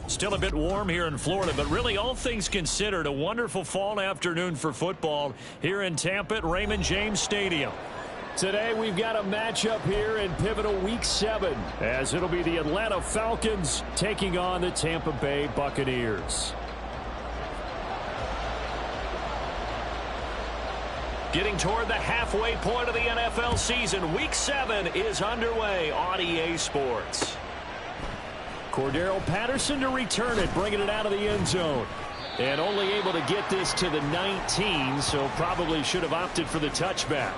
Still a bit warm here in Florida, but really all things considered, a wonderful fall afternoon for football here in Tampa at Raymond James Stadium. Today we've got a matchup here in pivotal Week 7, as it'll be the Atlanta Falcons taking on the Tampa Bay Buccaneers. Getting toward the halfway point of the NFL season, Week 7 is underway on EA Sports. Cordero Patterson to return it, bringing it out of the end zone. And only able to get this to the 19, so probably should have opted for the touchback.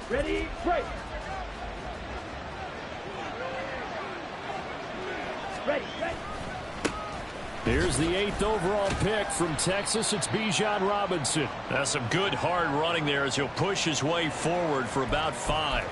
Ready, break. Here's the 8th overall pick from Texas. It's Bijan Robinson. That's some good hard running there as he'll push his way forward for about 5.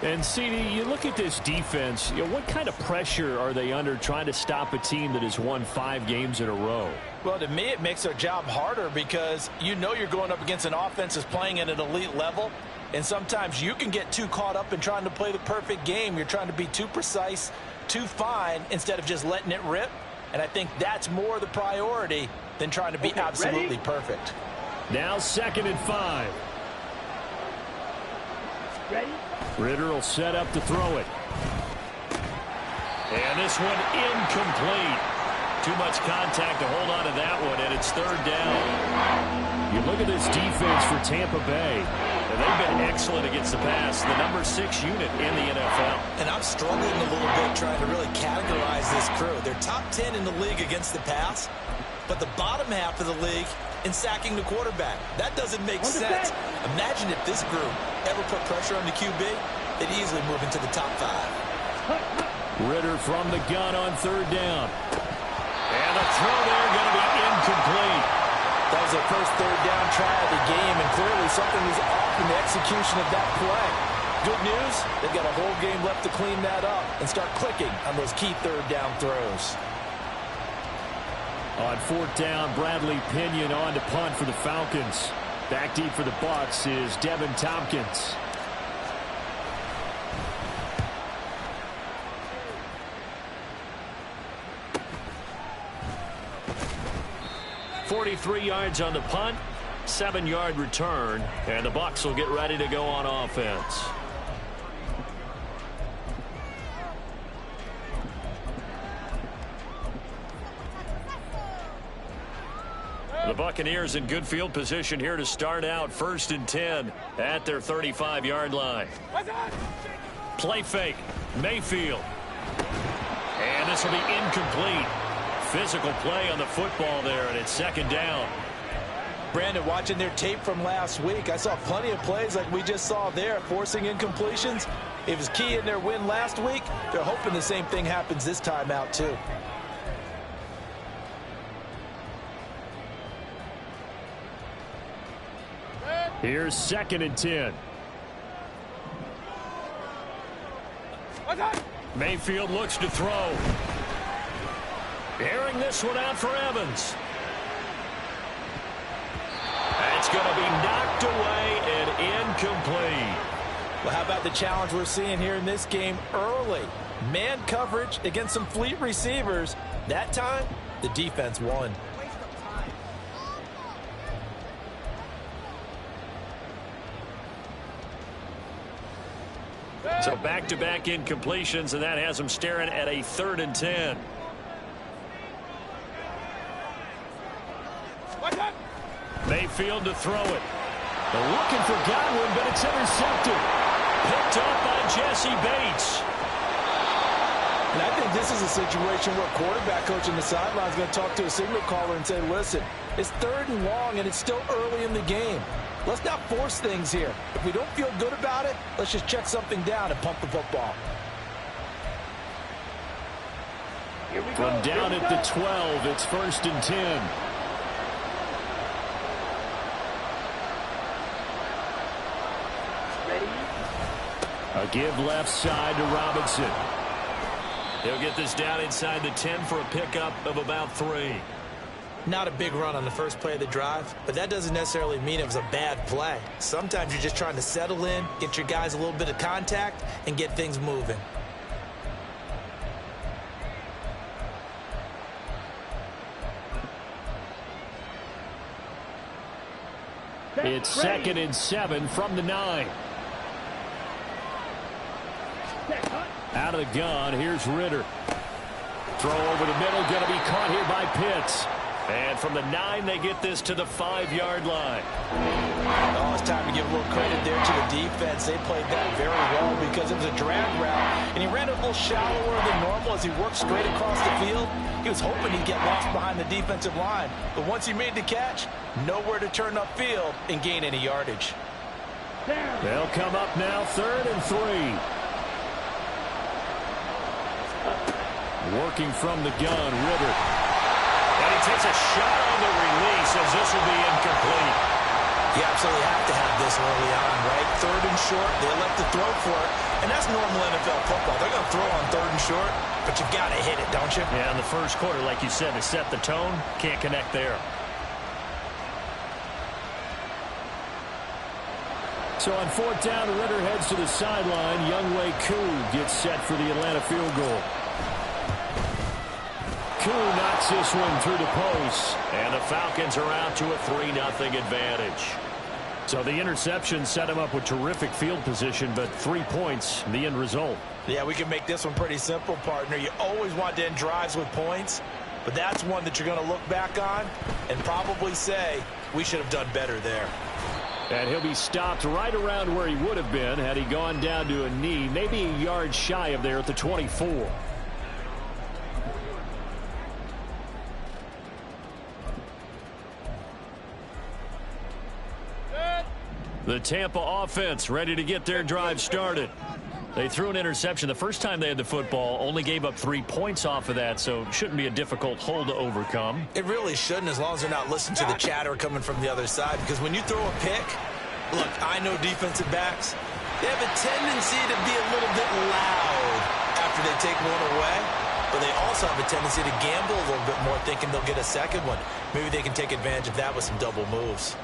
And CD, you look at this defense, what kind of pressure are they under trying to stop a team that has won 5 games in a row? Well, to me, it makes their job harder because you know you're going up against an offense that's playing at an elite level. And sometimes you can get too caught up in trying to play the perfect game. You're trying to be too precise, too fine, instead of just letting it rip. And I think that's more the priority than trying to be absolutely perfect. Now 2nd and 5. Ready? Ritter will set up to throw it. And this one incomplete. Too much contact to hold on to that one, and it's 3rd down. You look at this defense for Tampa Bay. And they've been excellent against the pass, the number 6 unit in the NFL. And I'm struggling a little bit trying to really categorize this crew. They're top 10 in the league against the pass, but the bottom half of the league in sacking the quarterback. That doesn't make sense. Imagine if this group ever put pressure on the QB, they'd easily move into the top 5. Ritter from the gun on 3rd down. And the throw there going to be incomplete. That was their first 3rd down try of the game, and clearly something was off in the execution of that play. Good news, they've got a whole game left to clean that up and start clicking on those key 3rd down throws. On 4th down, Bradley Pinion on to punt for the Falcons. Back deep for the Bucs is Devin Tompkins. .43 yards on the punt, 7-yard return, and the Bucs will get ready to go on offense. The Buccaneers in good field position here to start out. 1st and 10 at their 35-yard line. Play fake, Mayfield. And this will be incomplete. Physical play on the football there, and it's 2nd down. Brandon, watching their tape from last week, I saw plenty of plays like we just saw there, forcing incompletions. It was key in their win last week. They're hoping the same thing happens this time out, too. Here's 2nd and 10. Mayfield looks to throw. Airing this one out for Evans. It's going to be knocked away and incomplete. Well, how about the challenge we're seeing here in this game early? Man coverage against some fleet receivers. That time, the defense won. So back-to-back incompletions, and that has them staring at a 3rd and 10. Mayfield to throw it. They're looking for Godwin, but it's intercepted. Picked up by Jesse Bates. And I think this is a situation where quarterback coach on the sideline is going to talk to a signal caller and say, listen, it's 3rd and long, and it's still early in the game. Let's not force things here. If we don't feel good about it, let's just check something down and pump the football. From down at the 12, it's 1st and 10. A give left side to Robinson. He'll get this down inside the 10 for a pickup of about 3. Not a big run on the first play of the drive, but that doesn't necessarily mean it was a bad play. Sometimes you're just trying to settle in, get your guys a little bit of contact, and get things moving. It's 2nd and 7 from the 9. Out of the gun, here's Ritter. Throw over the middle, going to be caught here by Pitts. And from the 9, they get this to the 5-yard line. Oh, it's time to give a little credit there to the defense. They played that very well because it was a drag route, and he ran a little shallower than normal as he worked straight across the field. He was hoping he'd get lost behind the defensive line, but once he made the catch, nowhere to turn upfield and gain any yardage. They'll come up now 3rd and 3. Working from the gun, Ritter. And he takes a shot on the release as this will be incomplete. You absolutely have to have this early on, right? 3rd and short, they elect to throw for it. And that's normal NFL football. They're going to throw on 3rd and short, but you've got to hit it, don't you? Yeah, in the first quarter, like you said, to set the tone, can't connect there. So on 4th down, Ritter heads to the sideline. Younghoe Koo gets set for the Atlanta field goal. Koo knocks this one through the post, and the Falcons are out to a 3-0 advantage. So the interception set him up with terrific field position, but 3 points, the end result. Yeah, we can make this one pretty simple, partner. You always want to end drives with points, but that's one that you're going to look back on and probably say, we should have done better there. And he'll be stopped right around where he would have been had he gone down to a knee, maybe a yard shy of there at the 24. The Tampa offense ready to get their drive started. They threw an interception the first time they had the football, only gave up 3 points off of that, so it shouldn't be a difficult hole to overcome. It really shouldn't, as long as they're not listening to the chatter coming from the other side, because when you throw a pick, look, I know defensive backs, they have a tendency to be a little bit loud after they take one away, but they also have a tendency to gamble a little bit more, thinking they'll get a second one. Maybe they can take advantage of that with some double moves.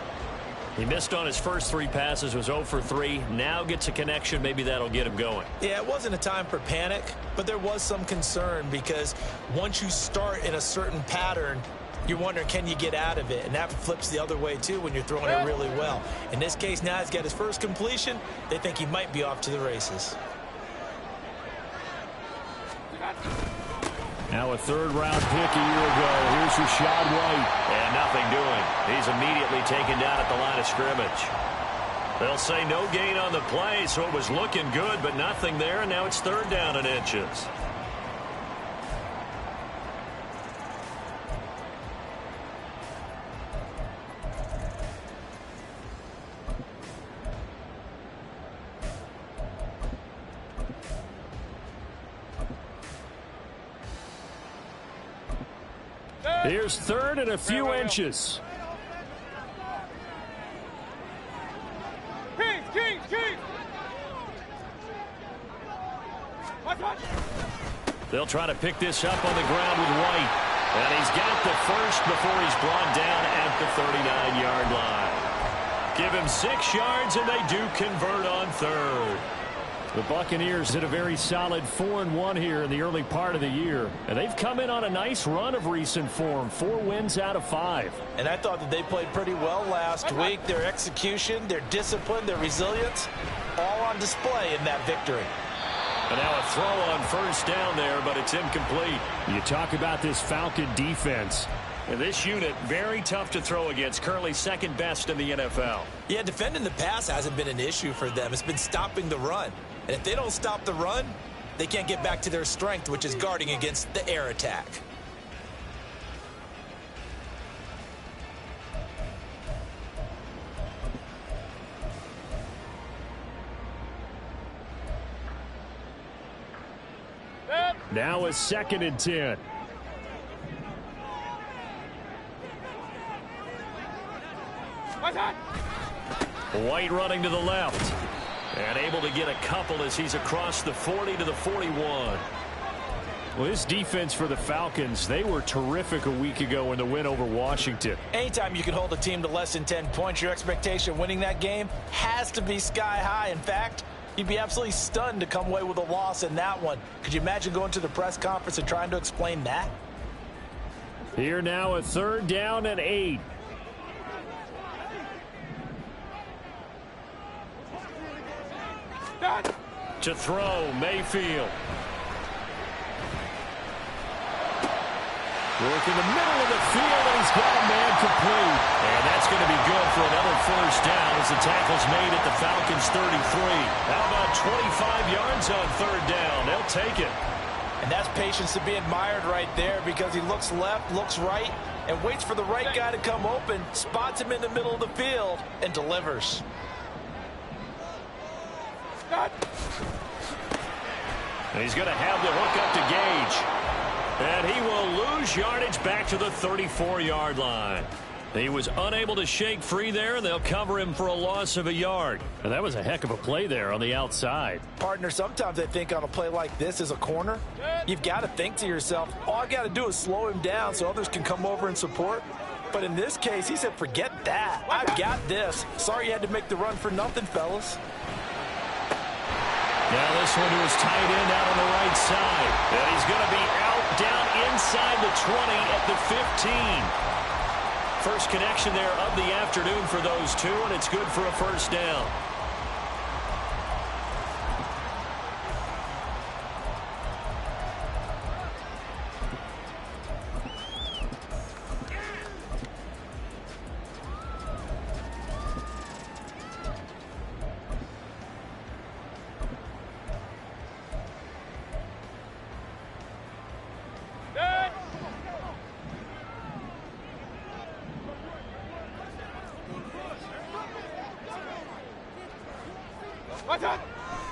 He missed on his first 3 passes, was 0 for 3. Now gets a connection. Maybe that'll get him going. Yeah, it wasn't a time for panic, but there was some concern because once you start in a certain pattern, you're wondering, can you get out of it? And that flips the other way, too, when you're throwing it really well. In this case, now he's got his first completion. They think he might be off to the races. Now a 3rd-round pick a year ago. Here's Rachaad White. And nothing doing. He's immediately taken down at the line of scrimmage. They'll say no gain on the play, so it was looking good, but nothing there, and now it's 3rd down and inches. Here's 3rd and a few inches. They'll try to pick this up on the ground with White. And he's got the first before he's brought down at the 39-yard line. Give him 6 yards, and they do convert on 3rd. The Buccaneers did a very solid 4-1 here in the early part of the year. And they've come in on a nice run of recent form. 4 wins out of 5. And I thought that they played pretty well last week. Their execution, their discipline, their resilience, all on on display in that victory. And now a throw on first down there, but it's incomplete. You talk about this Falcon defense. And this unit, very tough to throw against, currently second best in the NFL. Yeah, defending the pass hasn't been an issue for them. It's been stopping the run. And if they don't stop the run, they can't get back to their strength, which is guarding against the air attack. Now a 2nd and 10. White running to the left. And able to get a couple as he's across the 40 to the 41. Well, this defense for the Falcons, they were terrific a week ago in the win over Washington. Anytime you can hold a team to less than 10 points, your expectation of winning that game has to be sky high. In fact, you'd be absolutely stunned to come away with a loss in that one. Could you imagine going to the press conference and trying to explain that? Here now a 3rd down and 8. To throw, Mayfield. Work in the middle of the field, and he's got a man complete. And that's going to be good for another first down as the tackle's made at the Falcons' 33. How about 25 yards on 3rd down? They'll take it. And that's patience to be admired right there, because he looks left, looks right, and waits for the right guy to come open, spots him in the middle of the field, and delivers. And he's going to have the hook up to Gage. And he will lose yardage back to the 34-yard line. He was unable to shake free there, and they'll cover him for a loss of a yard. And that was a heck of a play there on the outside. Partner, sometimes I think on a play like this as a corner, you've got to think to yourself, all I got to do is slow him down so others can come over and support. But in this case, he said, forget that. I've got this. Sorry you had to make the run for nothing, fellas. Now this one to his tight end out on the right side. And he's going to be out down inside the 20 at the 15. First connection there of the afternoon for those two, and it's good for a first down.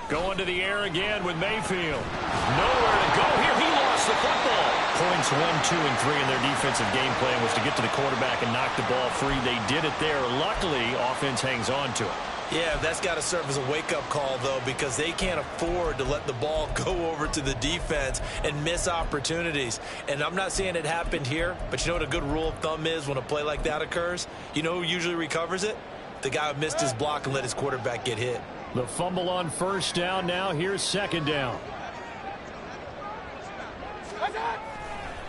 Going to the air again with Mayfield. Nowhere to go here. He lost the football. Points 1, 2, and 3 in their defensive game plan was to get to the quarterback and knock the ball free. They did it there. Luckily, offense hangs on to it. Yeah, that's got to serve as a wake-up call, though, because they can't afford to let the ball go over to the defense and miss opportunities. And I'm not saying it happened here, but you know what a good rule of thumb is when a play like that occurs? You know who usually recovers it? The guy who missed his block and let his quarterback get hit. The fumble on first down now. Here's 2nd down.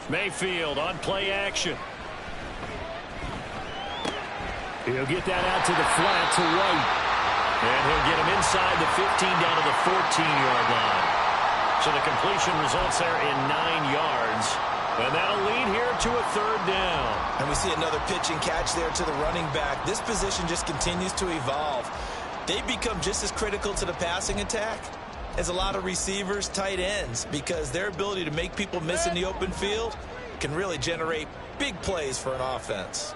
Mayfield on play action. He'll get that out to the flat to White. And he'll get him inside the 15 down to the 14-yard line. So the completion results there in 9 yards. And that'll lead here to a 3rd down. And we see another pitch and catch there to the running back. This position just continues to evolve. They become just as critical to the passing attack as a lot of receivers, tight ends, because their ability to make people miss in the open field can really generate big plays for an offense.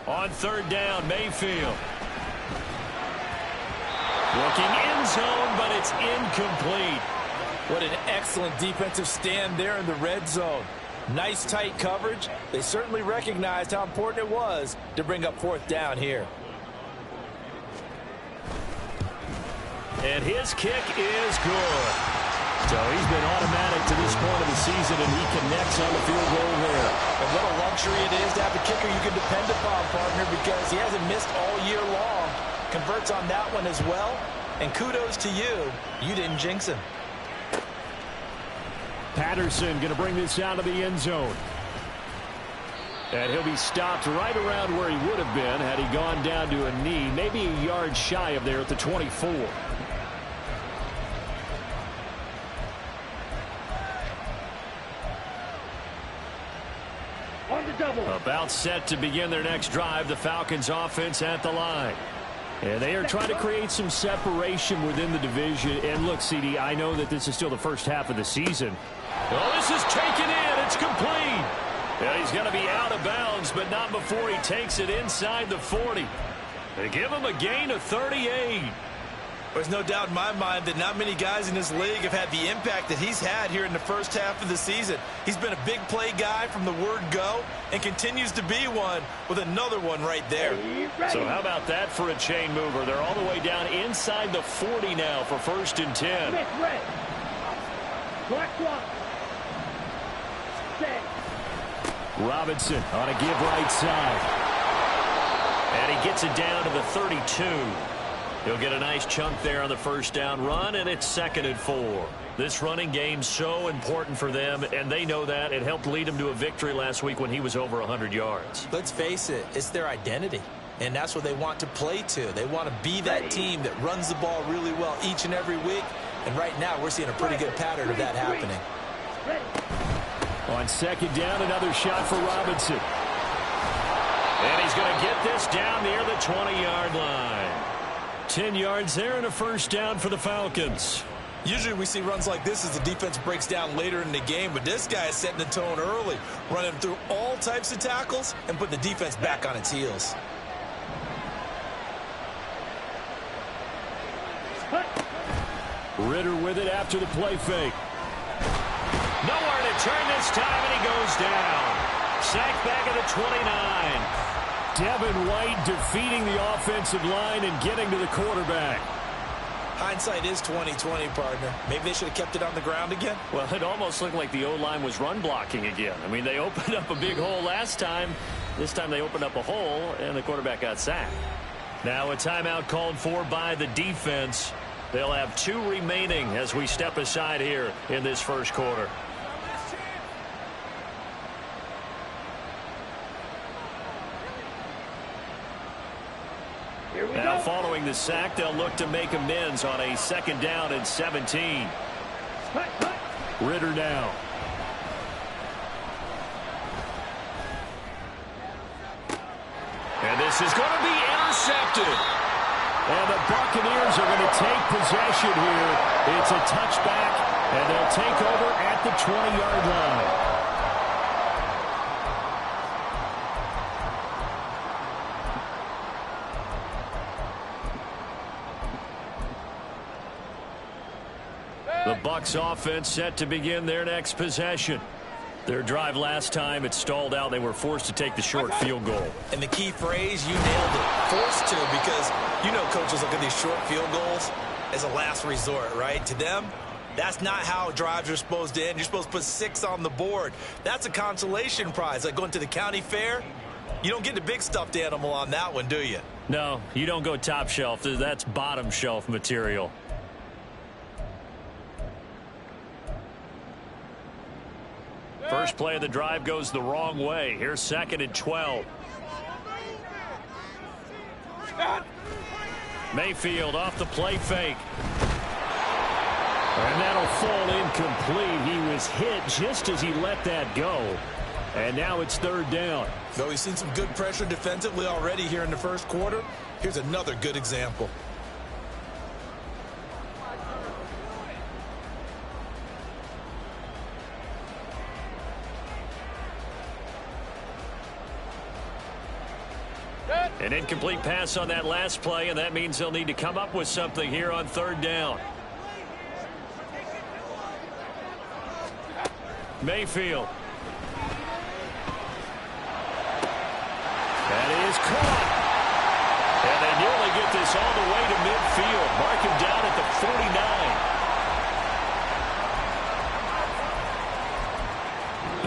On 3rd down, Mayfield. Looking end zone, but it's incomplete. What an excellent defensive stand there in the red zone. Nice tight coverage. They certainly recognized how important it was to bring up 4th down here. And his kick is good. So he's been automatic to this point of the season, and he connects on the field goal there. And what a luxury it is to have a kicker you can depend upon, partner, because he hasn't missed all year long. Converts on that one as well. And kudos to you. You didn't jinx him. Patterson going to bring this out of the end zone. And he'll be stopped right around where he would have been had he gone down to a knee, maybe a yard shy of there at the 24. On the double. About set to begin their next drive, the Falcons offense at the line. And they are trying to create some separation within the division. And look, CD, I know that this is still the first half of the season. Oh, this is taken in. It's complete. Yeah, he's going to be out of bounds, but not before he takes it inside the 40. They give him a gain of 38. There's no doubt in my mind that not many guys in this league have had the impact that he's had here in the first half of the season. He's been a big play guy from the word go and continues to be one with another one right there. So how about that for a chain mover? They're all the way down inside the 40 now for 1st and 10. Smith, red. Black clock. Set. Robinson on a give right side. And he gets it down to the 32. He'll get a nice chunk there on the first down run, and it's 2nd and 4. This running game's so important for them, and they know that. It helped lead them to a victory last week when he was over 100 yards. Let's face it, it's their identity, and that's what they want to play to. They want to be that team that runs the ball really well each and every week, and right now we're seeing a pretty good pattern of that happening. On 2nd down, another shot for Robinson. And he's going to get this down near the 20-yard line. 10 yards there and a 1st down for the Falcons. Usually we see runs like this as the defense breaks down later in the game, but this guy is setting the tone early, running through all types of tackles and putting the defense back on its heels. Ritter with it after the play fake. Nowhere to turn this time, and he goes down. Sacked back at the 29. Devin White defeating the offensive line and getting to the quarterback. Hindsight is 20/20, partner. Maybe they should have kept it on the ground again. Well, it almost looked like the O-line was run blocking again. I mean, they opened up a big hole last time. This time they opened up a hole, and the quarterback got sacked. Now a timeout called for by the defense. They'll have 2 remaining as we step aside here in this first quarter. Now following the sack, they'll look to make amends on a 2nd down and 17. Ritter now. And this is going to be intercepted. And the Buccaneers are going to take possession here. It's a touchback, and they'll take over at the 20-yard line. The Bucs offense set to begin their next possession. Their drive last time, it stalled out. They were forced to take the short field goal. And the key phrase, you nailed it. Forced to, because you know coaches look at these short field goals as a last resort, right? To them, that's not how drives are supposed to end. You're supposed to put 6 on the board. That's a consolation prize. Like going to the county fair, you don't get the big stuffed animal on that one, do you? No, you don't go top shelf. That's bottom shelf material. First play of the drive goes the wrong way. Here's 2nd and 12. Mayfield off the play fake. And that'll fall incomplete. He was hit just as he let that go. And now it's 3rd down. Though we've seen some good pressure defensively already here in the first quarter, here's another good example. An incomplete pass on that last play, and that means they'll need to come up with something here on 3rd down. Mayfield. That is caught. And they nearly get this all the way to midfield. Mark him down at the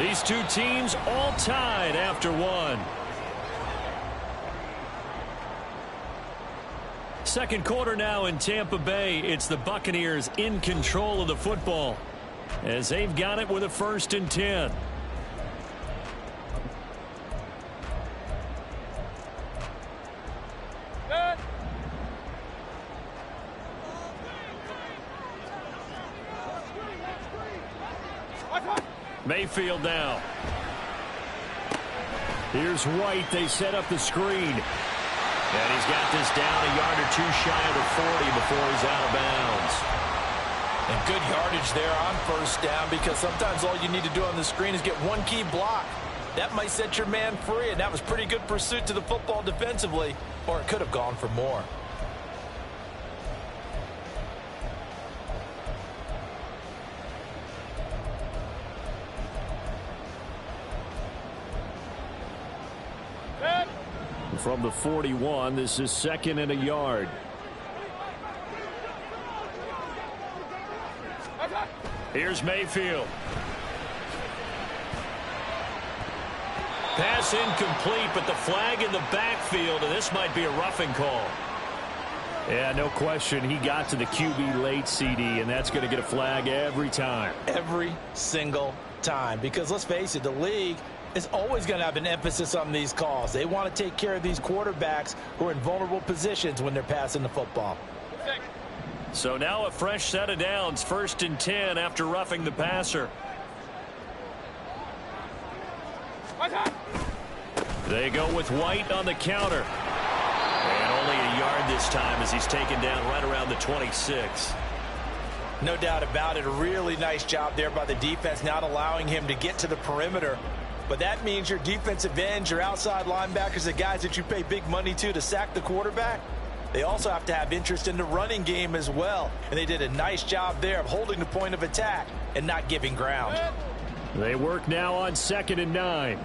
49. These two teams all tied after one. Second quarter now in Tampa Bay. It's the Buccaneers in control of the football as they've got it with a 1st and 10. Mayfield now. Here's White. They set up the screen. And he's got this down a yard or two shy of the 40 before he's out of bounds. And good yardage there on first down, because sometimes all you need to do on the screen is get one key block. That might set your man free, and that was pretty good pursuit to the football defensively, or it could have gone for more. From the 41, this is 2nd and a yard. Here's Mayfield. Pass incomplete, but the flag in the backfield, and this might be a roughing call. Yeah, no question. He got to the QB late, CD, and that's going to get a flag every time. Every single time. Because let's face it, the league is always going to have an emphasis on these calls. They want to take care of these quarterbacks who are in vulnerable positions when they're passing the football. So now a fresh set of downs, 1st and 10 after roughing the passer. They go with White on the counter. And only a yard this time as he's taken down right around the 26. No doubt about it. A really nice job there by the defense, not allowing him to get to the perimeter. But that means your defensive ends, your outside linebackers, the guys that you pay big money to sack the quarterback, they also have to have interest in the running game as well. And they did a nice job there of holding the point of attack and not giving ground. They work now on 2nd and 9.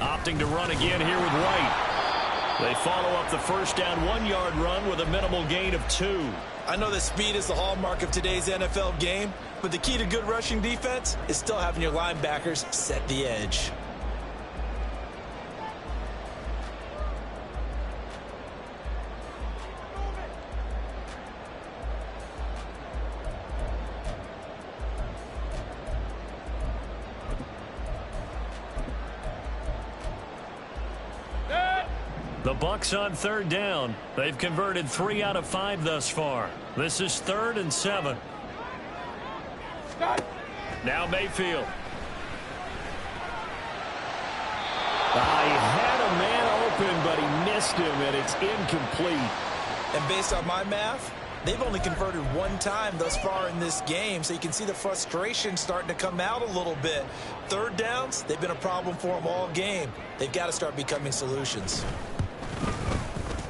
Opting to run again here with White. They follow up the first down 1-yard run with a minimal gain of 2. I know that speed is the hallmark of today's NFL game, but the key to good rushing defense is still having your linebackers set the edge. The Bucs on 3rd down. They've converted 3 out of 5 thus far. This is 3rd and 7. Now Mayfield. He had a man open, but he missed him, and it's incomplete. And based on my math, they've only converted 1 time thus far in this game, so you can see the frustration starting to come out a little bit. 3rd downs, they've been a problem for them all game. They've got to start becoming solutions.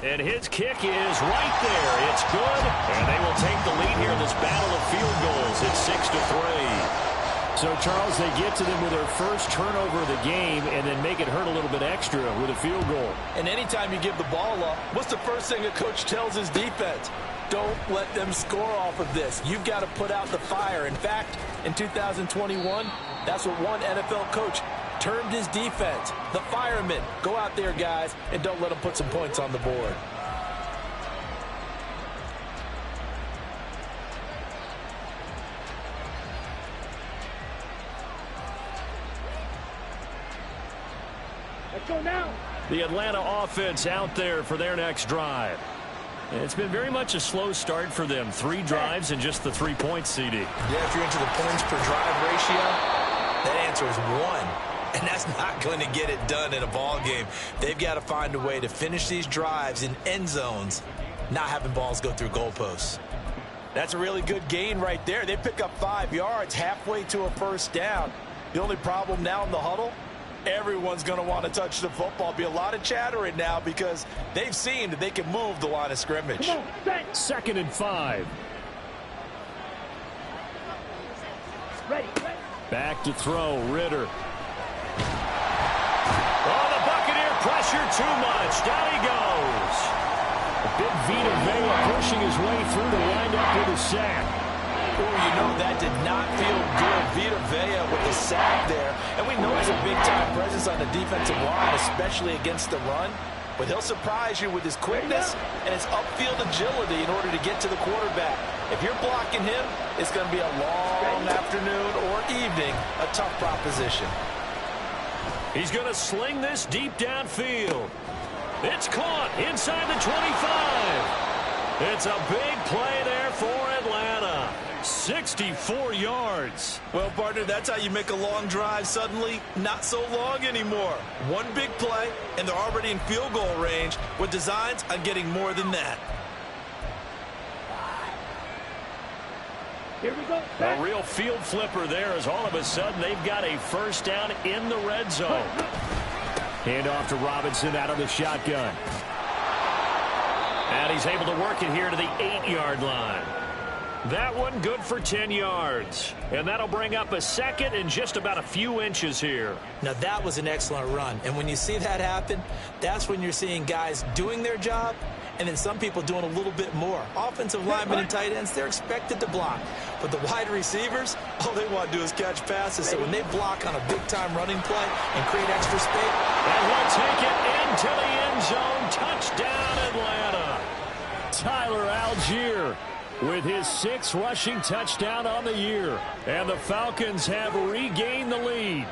And his kick is right there. It's good. And they will take the lead here in this battle of field goals. It's 6-3. So, Charles, they get to them with their first turnover of the game and then make it hurt a little bit extra with a field goal. And anytime you give the ball up, what's the first thing a coach tells his defense? Don't let them score off of this. You've got to put out the fire. In fact, in 2021, that's what one NFL coach termed his defense. The firemen. Go out there, guys, and don't let them put some points on the board. Let's go now. The Atlanta offense out there for their next drive. And it's been very much a slow start for them. 3 drives and just the 3 points, CD. Yeah, if you're into the points per drive ratio, that answer is 1. And that's not going to get it done in a ball game. They've got to find a way to finish these drives in end zones, not having balls go through goalposts. That's a really good gain right there. They pick up 5 yards halfway to a first down. The only problem now in the huddle, everyone's going to want to touch the football. Be a lot of chattering now because they've seen that they can move the line of scrimmage. Come on, set. 2nd and 5. Ready. Back to throw, Ritter. Oh, the Buccaneer pressure too much. Down he goes. A big Vita Vea pushing his way through to wind up with a sack. Oh, you know that did not feel good. Vita Vea with the sack there. And we know he's a big-time presence on the defensive line, especially against the run. But he'll surprise you with his quickness and his upfield agility in order to get to the quarterback. If you're blocking him, it's going to be a long afternoon or evening, a tough proposition. He's going to sling this deep downfield. It's caught inside the 25. It's a big play there for Atlanta. 64 yards. Well, partner, that's how you make a long drive suddenly not so long anymore. One big play, and they're already in field goal range with designs on getting more than that. Here we go. A real field flipper there as all of a sudden they've got a first down in the red zone. Hand off to Robinson out of the shotgun. And he's able to work it here to the 8-yard line. That one good for 10 yards. And that'll bring up a second and just about a few inches here. Now, that was an excellent run. And when you see that happen, that's when you're seeing guys doing their job and then some people doing a little bit more. Offensive linemen and tight ends, they're expected to block. But the wide receivers, all they want to do is catch passes. So when they block on a big-time running play and create extra space. And he'll take it into the end zone. Touchdown, Atlanta. Tyler Algier with his 6th rushing touchdown on the year. And the Falcons have regained the lead.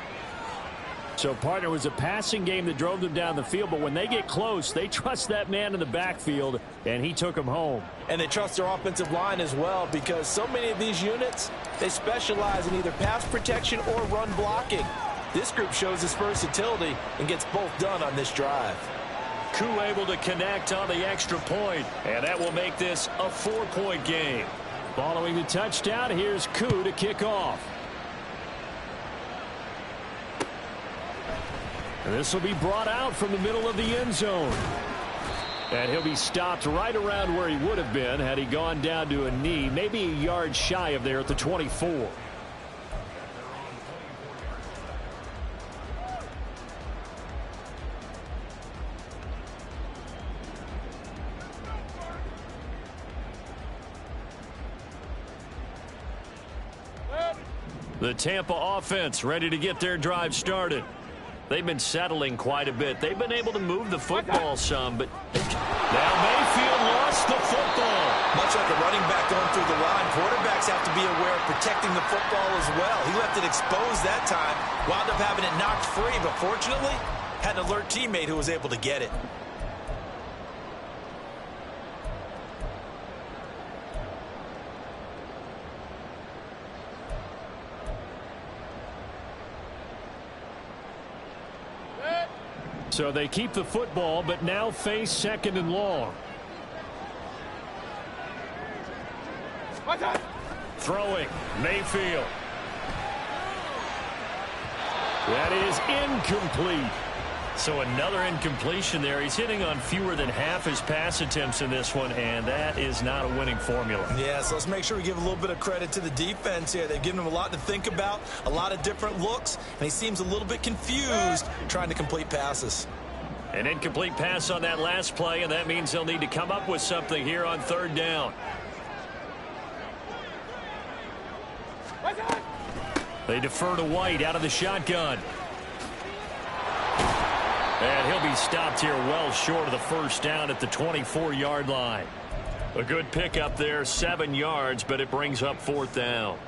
So, partner, was a passing game that drove them down the field, but when they get close, they trust that man in the backfield, and he took them home. And they trust their offensive line as well, because so many of these units, they specialize in either pass protection or run blocking. This group shows its versatility and gets both done on this drive. Koo able to connect on the extra point, and that will make this a 4-point game. Following the touchdown, here's Koo to kick off. And this will be brought out from the middle of the end zone. And he'll be stopped right around where he would have been had he gone down to a knee, maybe a yard shy of there at the 24. The Tampa offense ready to get their drive started. They've been settling quite a bit. They've been able to move the football some, but now Mayfield lost the football. Much like a running back going through the line, quarterbacks have to be aware of protecting the football as well. He left it exposed that time, wound up having it knocked free, but fortunately, had an alert teammate who was able to get it. So they keep the football, but now face 2nd and long. Throwing, Mayfield. That is incomplete. So another incompletion there. He's hitting on fewer than half his pass attempts in this one, and that is not a winning formula. Yeah, so let's make sure we give a little bit of credit to the defense here. They've given him a lot to think about, a lot of different looks, and he seems a little bit confused trying to complete passes. An incomplete pass on that last play, and that means they'll need to come up with something here on 3rd down. They defer to White out of the shotgun. And he'll be stopped here well short of the first down at the 24-yard line. A good pickup there, 7 yards, but it brings up 4th down.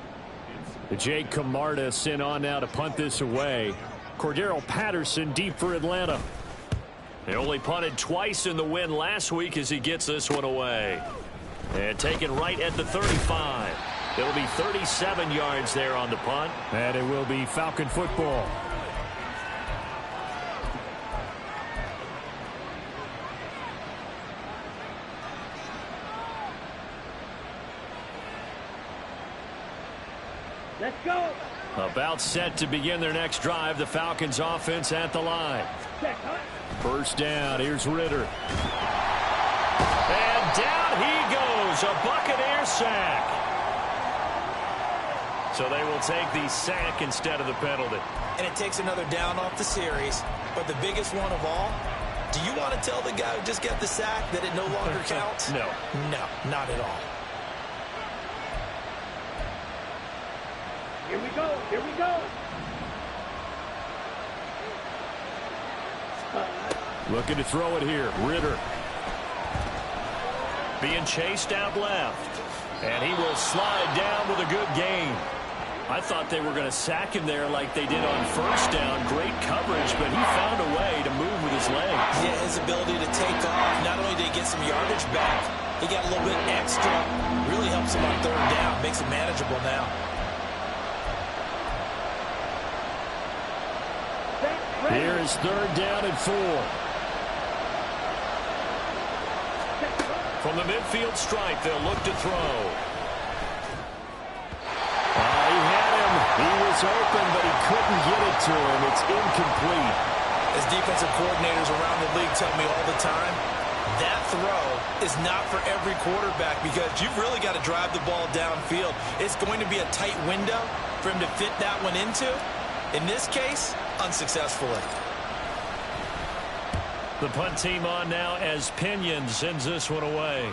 Jake Camarda sent on now to punt this away. Cordero Patterson deep for Atlanta. They only punted twice in the win last week as he gets this one away. And taken right at the 35. It'll be 37 yards there on the punt. And it will be Falcon football. Let's go. About set to begin their next drive. The Falcons offense at the line. Check, huh? First down. Here's Ritter. And down he goes. A Buccaneer sack. So they will take the sack instead of the penalty. And it takes another down off the series. But the biggest one of all, do you want to tell the guy who just got the sack that it no longer counts? No. No, not at all. Here we go. Here we go. Looking to throw it here. Ritter. Being chased out left. And he will slide down with a good gain. I thought they were going to sack him there like they did on first down. Great coverage, but he found a way to move with his legs. Yeah, his ability to take off. Not only did he get some yardage back, he got a little bit extra. Really helps him on third down. Makes it manageable now. Here is third down and 4. From the midfield stripe, they'll look to throw. He had him. He was open, but he couldn't get it to him. It's incomplete. As defensive coordinators around the league tell me all the time, that throw is not for every quarterback because you've really got to drive the ball downfield. It's going to be a tight window for him to fit that one into. In this case, unsuccessfully. The punt team on now as Pinion sends this one away.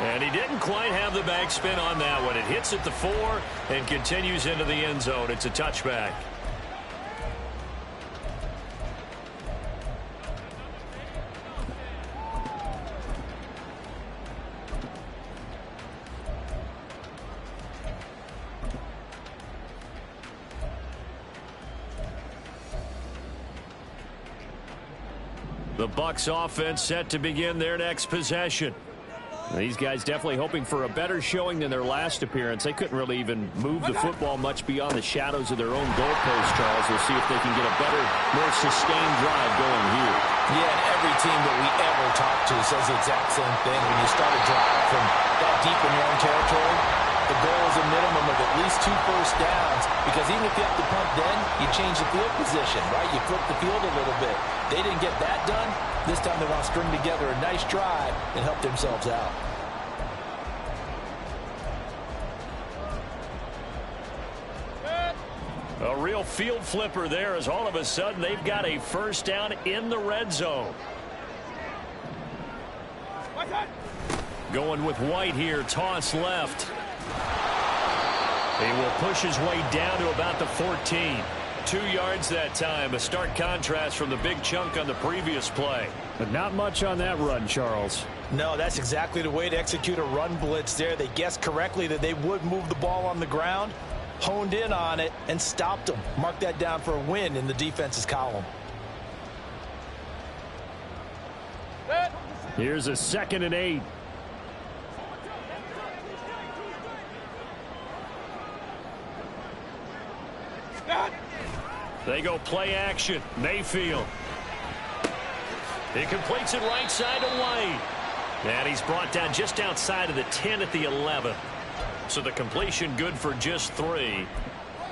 And he didn't quite have the backspin on that one. It hits at the 4 and continues into the end zone. It's a touchback. The Bucs offense set to begin their next possession. These guys definitely hoping for a better showing than their last appearance. They couldn't really even move the football much beyond the shadows of their own goalpost, Charles. We'll see if they can get a better, more sustained drive going here. Yeah, and every team that we ever talk to says the exact same thing. When you start a drive from that deep in your own territory, the goal is a minimum of at least 2 first downs, because even if you have to punt then, you change the field position, right? You flip the field a little bit. They didn't get that done. This time they want to string together a nice drive and help themselves out. A real field flipper there as all of a sudden they've got a first down in the red zone. Going with White here, toss left. He will push his way down to about the 14. 2 yards that time, a stark contrast from the big chunk on the previous play. But not much on that run, Charles. No, that's exactly the way to execute a run blitz there. They guessed correctly that they would move the ball on the ground, honed in on it, and stopped them. Mark that down for a win in the defense's column. Here's a 2nd and 8. They go play action. Mayfield. He completes it right side to White. And he's brought down just outside of the 10 at the 11. So the completion good for just 3.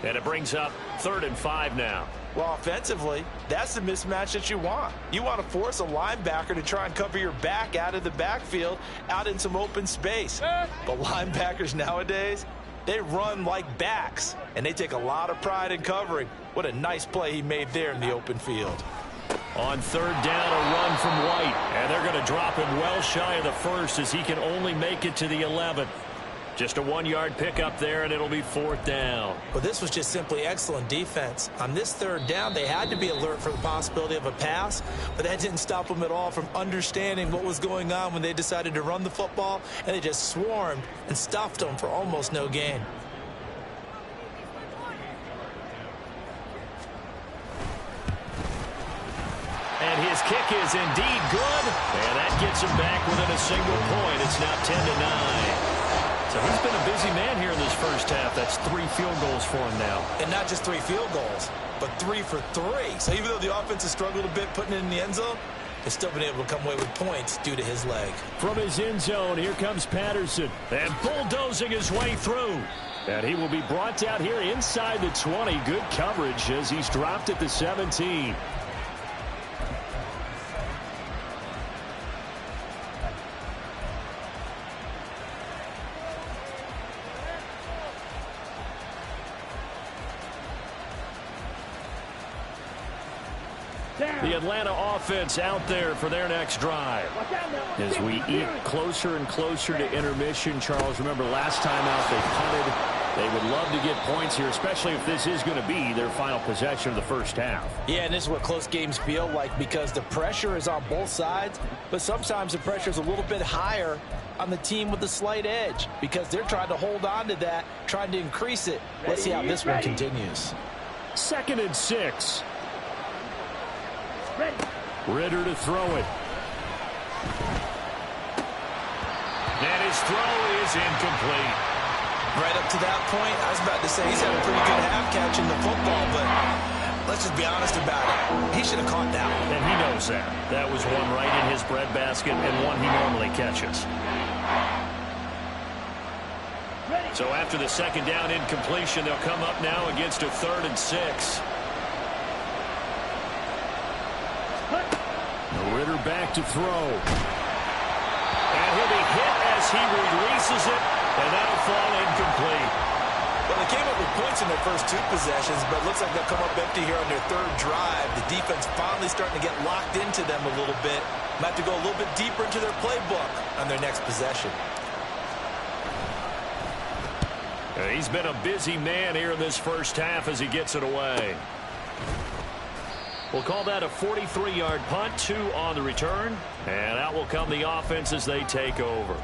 And it brings up 3rd and 5 now. Well, offensively, that's the mismatch that you want. You want to force a linebacker to try and cover your back out of the backfield, out in some open space. But linebackers nowadays, they run like backs, and they take a lot of pride in covering. What a nice play he made there in the open field. On 3rd down, a run from White. And they're going to drop him well shy of the 1st as he can only make it to the 11th. Just a 1-yard pickup there, and it'll be 4th down. Well, this was just simply excellent defense. On this 3rd down, they had to be alert for the possibility of a pass, but that didn't stop them at all from understanding what was going on when they decided to run the football, and they just swarmed and stuffed them for almost no gain. And his kick is indeed good, and that gets him back within a single point. It's now 10-9. So he's been a busy man here in this first half. That's 3 field goals for him now. And not just 3 field goals, but 3 for 3. So even though the offense has struggled a bit putting it in the end zone, they've still been able to come away with points due to his leg. From his end zone, here comes Patterson. And bulldozing his way through. And he will be brought down here inside the 20. Good coverage as he's dropped at the 17. The Atlanta offense out there for their next drive. As we eat closer and closer to intermission, Charles, remember last time out they punted They would love to get points here, especially if this is going to be their final possession of the first half. Yeah, and this is what close games feel like because the pressure is on both sides, but sometimes the pressure is a little bit higher on the team with the slight edge because they're trying to hold on to that, trying to increase it. Let's see how this one continues. 2nd and 6. Ready. Ritter to throw it. And his throw is incomplete. Right up to that point, I was about to say he's had a pretty good half catching the football, but let's just be honest about it. He should have caught that one. And he knows that. That was one right in his breadbasket and one he normally catches. Ready. So after the 2nd down incompletion, they'll come up now against a 3rd and 6. Ritter back to throw. And he'll be hit as he releases it, and that'll fall incomplete. Well, they came up with points in their first 2 possessions, but it looks like they'll come up empty here on their 3rd drive. The defense finally starting to get locked into them a little bit. Might have to go a little bit deeper into their playbook on their next possession. He's been a busy man here in this first half as he gets it away. We'll call that a 43-yard punt, 2 on the return. And out will come the offense as they take over.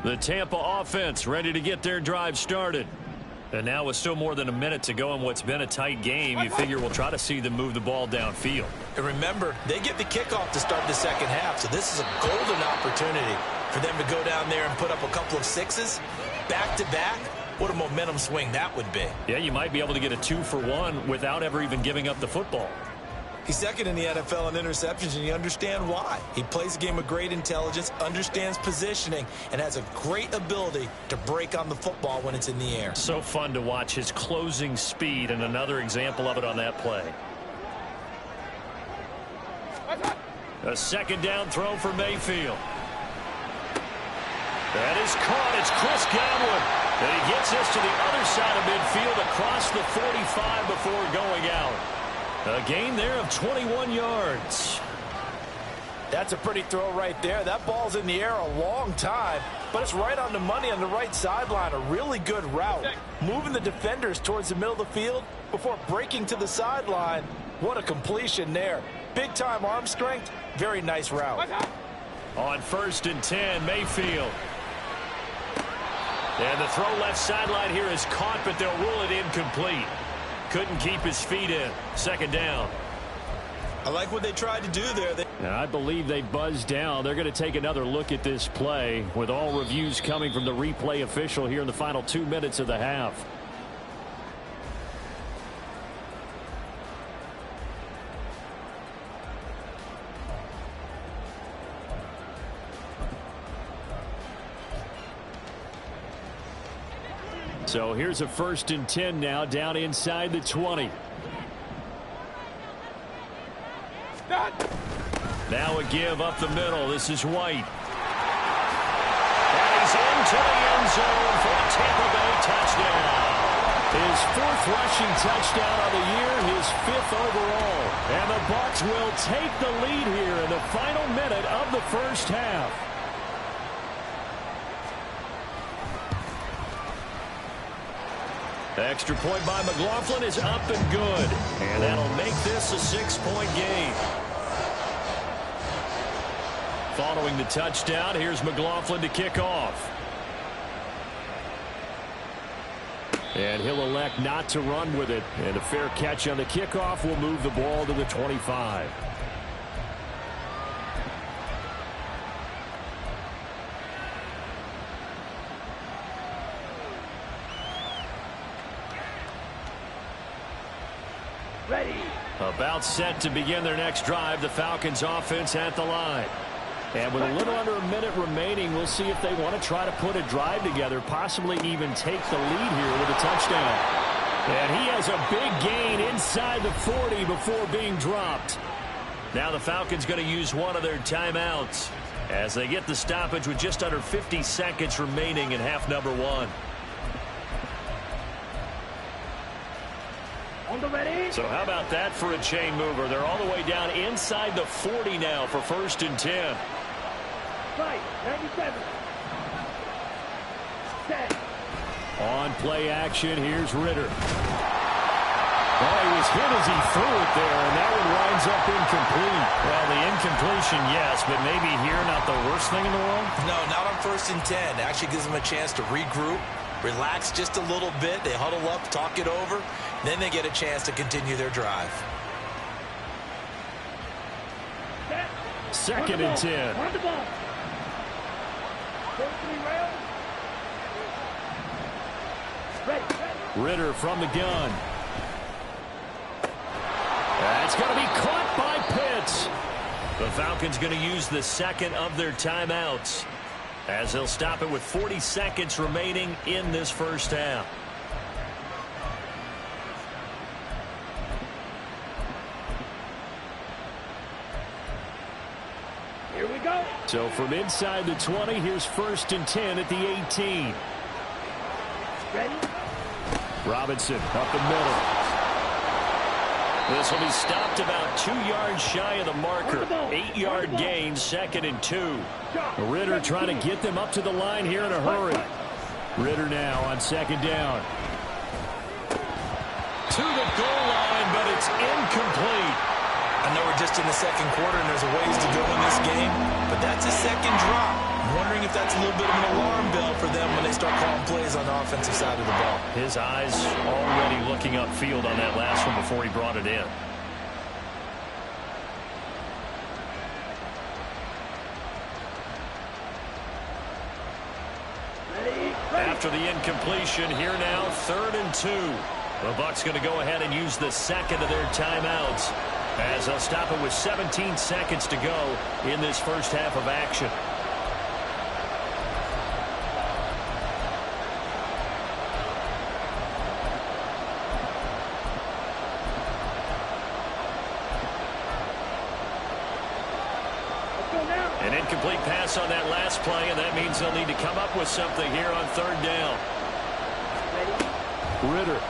The Tampa offense ready to get their drive started. And now with still more than a minute to go in what's been a tight game, you figure we'll try to see them move the ball downfield. And remember, they get the kickoff to start the 2nd half, so this is a golden opportunity for them to go down there and put up a couple of 6s back-to-back. What a momentum swing that would be. Yeah, you might be able to get a 2-for-1 without ever even giving up the football. He's 2nd in the NFL in interceptions, and you understand why. He plays a game of great intelligence, understands positioning, and has a great ability to break on the football when it's in the air. So fun to watch his closing speed, and another example of it on that play. A 2nd down throw for Mayfield. That is caught. It's Chris Godwin. And he gets this to the other side of midfield across the 45 before going out. A gain there of 21 yards. That's a pretty throw right there. That ball's in the air a long time, but it's right on the money on the right sideline. A really good route. Moving the defenders towards the middle of the field before breaking to the sideline. What a completion there. Big-time arm strength. Very nice route. On 1st and 10, Mayfield. And the throw left sideline here is caught, but they'll rule it incomplete. Couldn't keep his feet in. 2nd down. I like what they tried to do there. And I believe they buzzed down. They're going to take another look at this play with all reviews coming from the replay official here in the final 2 minutes of the half. So here's a 1st and 10 now down inside the 20. Now a give up the middle. This is White. And he's into the end zone for a Tampa Bay touchdown. His 4th rushing touchdown of the year, his 5th overall. And the Bucs will take the lead here in the final minute of the first half. The extra point by McLaughlin is up and good. And that'll make this a 6-point game. Following the touchdown, here's McLaughlin to kick off. And he'll elect not to run with it. And a fair catch on the kickoff will move the ball to the 25. Ready. About set to begin their next drive, the Falcons offense at the line. And with a little under a minute remaining, we'll see if they want to try to put a drive together, possibly even take the lead here with a touchdown. And he has a big gain inside the 40 before being dropped. Now the Falcons going to use one of their timeouts as they get the stoppage with just under 50 seconds remaining in half number 1. So how about that for a chain mover? They're all the way down inside the 40 now for 1st and 10. Fight, 97. Set. On play action, here's Ritter. Well, he was hit as he threw it there, and that one winds up incomplete. Well, the incompletion, yes, but maybe here not the worst thing in the world? No, not on 1st and 10. Actually gives them a chance to regroup, relax just a little bit. They huddle up, talk it over. Then they get a chance to continue their drive. 2nd and 10. On the ball. First 3 rails. Ready. Ritter from the gun. That's going to be caught by Pitts. The Falcons going to use the second of their timeouts as they'll stop it with 40 seconds remaining in this first half. Here we go. So from inside the 20, here's 1st and 10 at the 18. Ready. Robinson up the middle. This will be stopped about 2 yards shy of the marker. 8-yard gain, 2nd and 2. Ritter trying to get them up to the line here in a hurry. Ritter now on 2nd down. To the goal line, but it's incomplete. I know we're just in the 2nd quarter and there's a ways to go in this game, but that's a 2nd drop. I'm wondering if that's a little bit of an alarm bell for them when they start calling plays on the offensive side of the ball. His eyes already looking upfield on that last one before he brought it in. After the incompletion, here now, 3rd and 2. The Bucs going to go ahead and use the second of their timeouts as they'll stop it with 17 seconds to go in this first half of action. An incomplete pass on that last play, and that means they'll need to come up with something here on 3rd down. Ritter.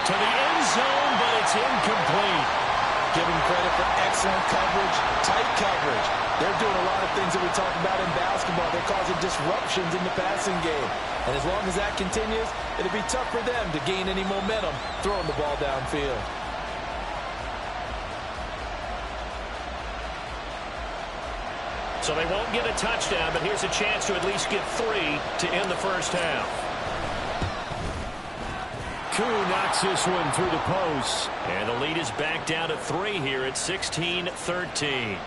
To the end zone, but it's incomplete. Give them credit for excellent coverage, tight coverage. They're doing a lot of things that we talk about in basketball. They're causing disruptions in the passing game. And as long as that continues, it'll be tough for them to gain any momentum throwing the ball downfield. So they won't get a touchdown, but here's a chance to at least get 3 to end the first half. Koo knocks this one through the post. And the lead is back down at 3 here at 16-13.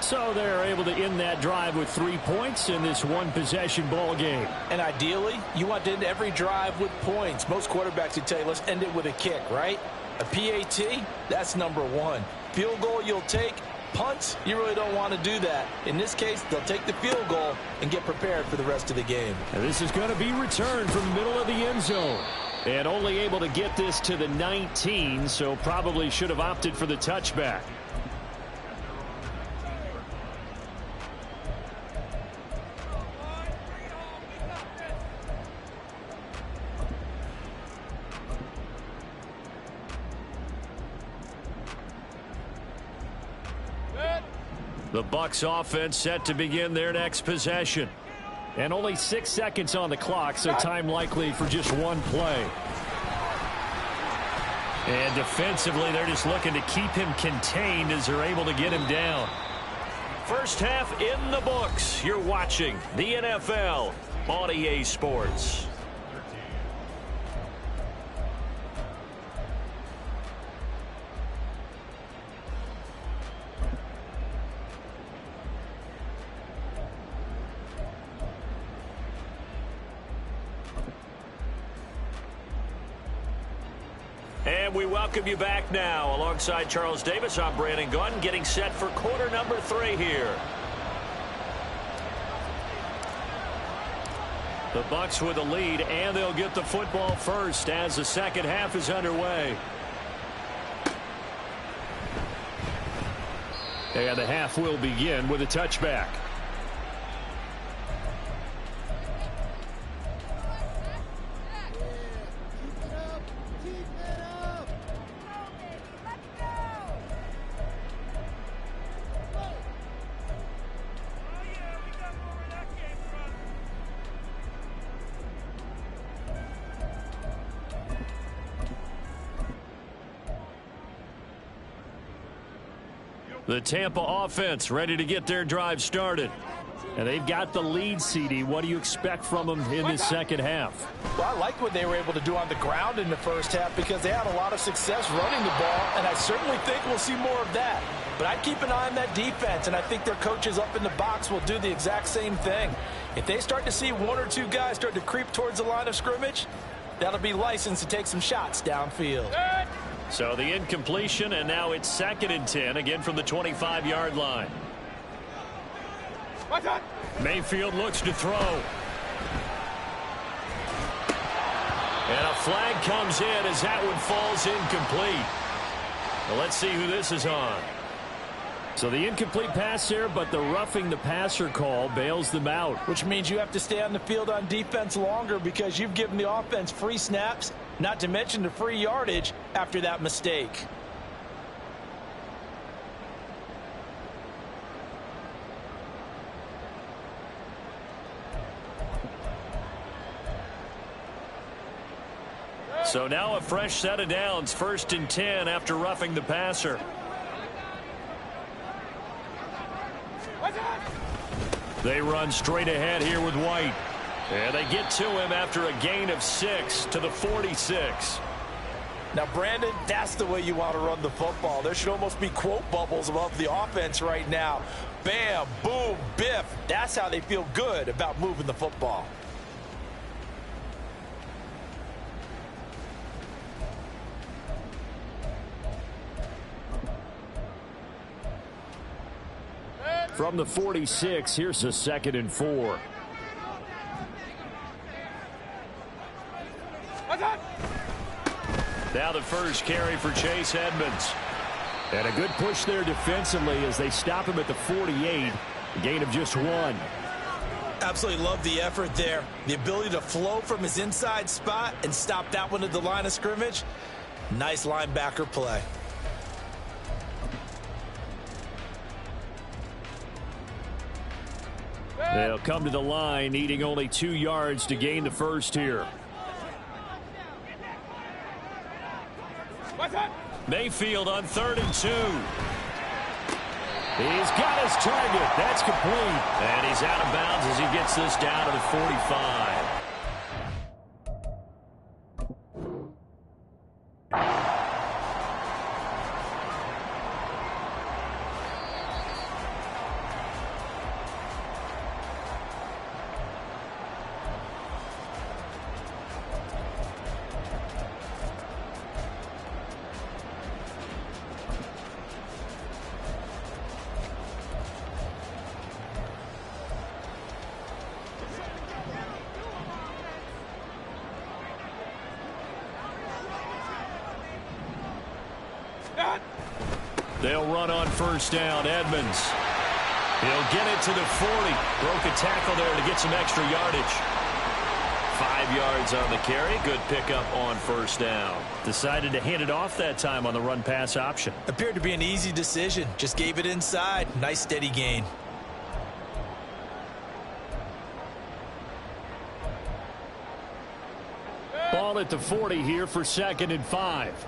So they're able to end that drive with 3 points in this one-possession ball game. And ideally, you want to end every drive with points. Most quarterbacks would tell you, let's end it with a kick, right? A PAT, that's number 1. Field goal you'll take. Punts, you really don't want to do that. In this case, they'll take the field goal and get prepared for the rest of the game. And this is going to be returned from the middle of the end zone. And only able to get this to the 19, so probably should have opted for the touchback. The Bucs offense set to begin their next possession. And only 6 seconds on the clock, so time likely for just one play. And defensively, they're just looking to keep him contained as they're able to get him down. First half in the books. You're watching the NFL on EA Sports. And we welcome you back now. Alongside Charles Davis, I'm Brandon Gunn, getting set for quarter number 3 here. The Bucs with a lead, and they'll get the football first as the second half is underway. And the half will begin with a touchback. The Tampa offense ready to get their drive started. And they've got the lead, CD. What do you expect from them in this second half? Well, I like what they were able to do on the ground in the first half because they had a lot of success running the ball, and I certainly think we'll see more of that. But I'd keep an eye on that defense, and I think their coaches up in the box will do the exact same thing. If they start to see one or two guys start to creep towards the line of scrimmage, that'll be licensed to take some shots downfield. So the incompletion, and now it's 2nd and 10, again from the 25-yard line. Mayfield looks to throw. And a flag comes in as that one falls incomplete. Well, let's see who this is on. So the incomplete pass there, but the roughing the passer call bails them out. Which means you have to stay on the field on defense longer because you've given the offense free snaps, not to mention the free yardage after that mistake. So now a fresh set of downs, 1st and 10 after roughing the passer. They run straight ahead here with White. And they get to him after a gain of 6 to the 46. Now, Brandon, that's the way you want to run the football. There should almost be quote bubbles above the offense right now. Bam, boom, biff. That's how they feel good about moving the football. From the 46, here's a 2nd and 4. Now the first carry for Chase Edmonds. And a good push there defensively as they stop him at the 48. A gain of just 1. Absolutely love the effort there. The ability to flow from his inside spot and stop that one at the line of scrimmage. Nice linebacker play. They'll come to the line, needing only 2 yards to gain the first here. Mayfield on 3rd and 2. He's got his target. That's complete. And he's out of bounds as he gets this down to the 45. They'll run on 1st down. Edmonds. He'll get it to the 40. Broke a tackle there to get some extra yardage. 5 yards on the carry. Good pickup on 1st down. Decided to hand it off that time on the run-pass option. Appeared to be an easy decision. Just gave it inside. Nice steady gain. Ball at the 40 here for 2nd and 5.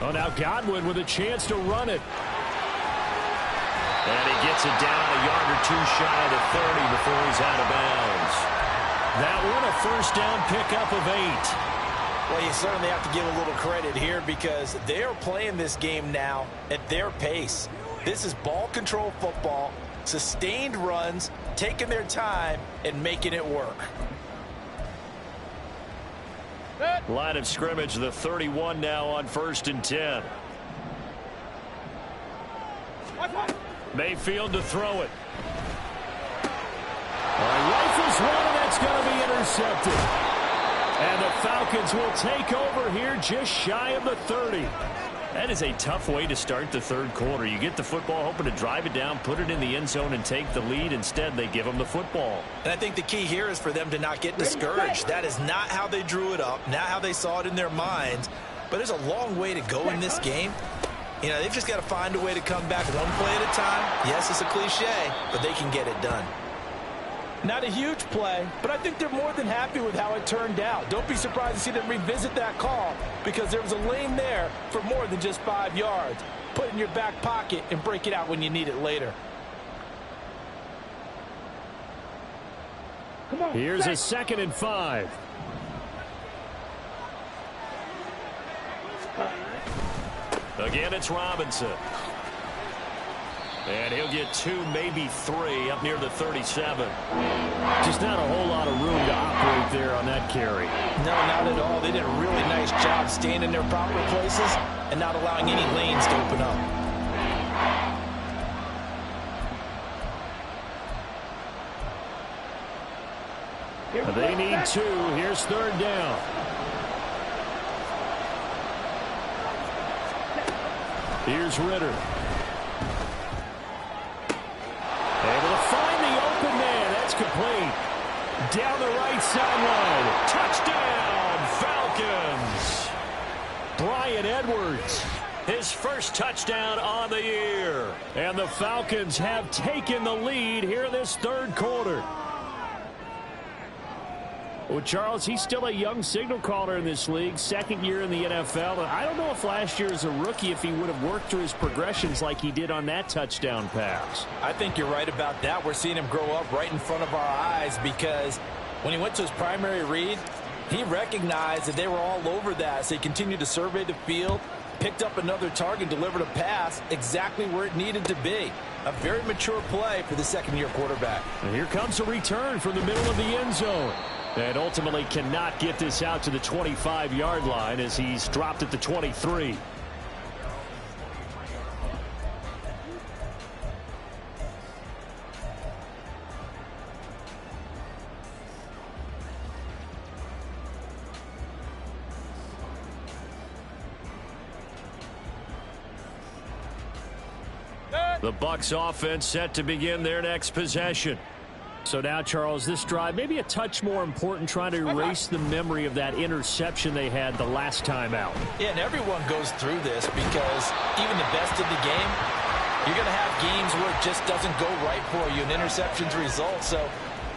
Oh, now Godwin with a chance to run it. And he gets it down a yard or 2 shy of the 30 before he's out of bounds. That one a 1st down pickup of 8. Well, you certainly have to give a little credit here because they're playing this game now at their pace. This is ball control football, sustained runs, taking their time and making it work. Line of scrimmage, the 31 now on 1st and 10. Mayfield to throw it. Rifles one, and that's going to be intercepted. And the Falcons will take over here just shy of the 30. That is a tough way to start the 3rd quarter. You get the football, hoping to drive it down, put it in the end zone, and take the lead. Instead, they give them the football. And I think the key here is for them to not get discouraged. That is not how they drew it up, not how they saw it in their minds. But there's a long way to go in this game. You know, they've just got to find a way to come back one play at a time. Yes, it's a cliche, but they can get it done. Not a huge play, but I think they're more than happy with how it turned out. Don't be surprised to see them revisit that call because there was a lane there for more than just 5 yards. Put it in your back pocket and break it out when you need it later. Come on, Here's a 2nd and 5. Again, it's Robinson. And he'll get 2, maybe 3 up near the 37. Just not a whole lot of room to operate there on that carry. No, not at all. They did a really nice job staying in their proper places and not allowing any lanes to open up. They need 2. Here's 3rd down. Here's Ritter. Able to find the open man. That's complete. Down the right sideline. Touchdown, Falcons. Bryan Edwards. His first touchdown on the year. And the Falcons have taken the lead here in this 3rd quarter. Well, Charles, he's still a young signal caller in this league, 2nd year in the NFL. I don't know if last year as a rookie, if he would have worked through his progressions like he did on that touchdown pass. I think you're right about that. We're seeing him grow up right in front of our eyes because when he went to his primary read, he recognized that they were all over that. So he continued to survey the field, picked up another target, delivered a pass exactly where it needed to be. A very mature play for the 2nd-year quarterback. And here comes a return from the middle of the end zone. And ultimately cannot get this out to the 25-yard line as he's dropped at the 23. The Bucs offense set to begin their next possession. So now, Charles, this drive maybe a touch more important, trying to erase the memory of that interception they had the last time out. Yeah, and everyone goes through this because even the best of the game, you're going to have games where it just doesn't go right for you and interceptions result. So,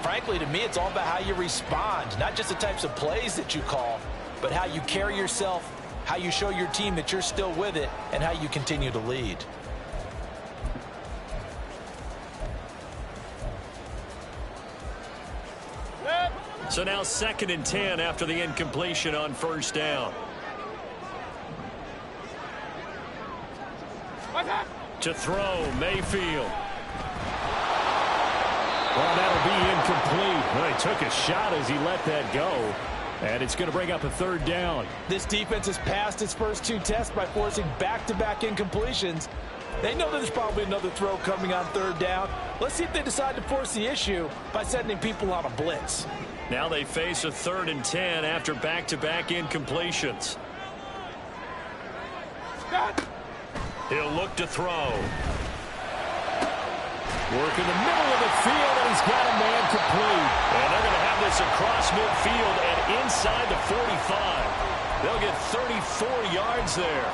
frankly, to me, it's all about how you respond, not just the types of plays that you call, but how you carry yourself, how you show your team that you're still with it, and how you continue to lead. So now 2nd and 10 after the incompletion on 1st down. To throw, Mayfield. Well, that'll be incomplete. Well, he took a shot as he let that go. And it's going to bring up a 3rd down. This defense has passed its first 2 tests by forcing back-to-back incompletions. They know there's probably another throw coming on 3rd down. Let's see if they decide to force the issue by sending people on a blitz. Now they face a 3rd and 10 after back-to-back incompletions. He'll look to throw. Work in the middle of the field, and he's got a man complete. And they're going to have this across midfield and inside the 45. They'll get 34 yards there.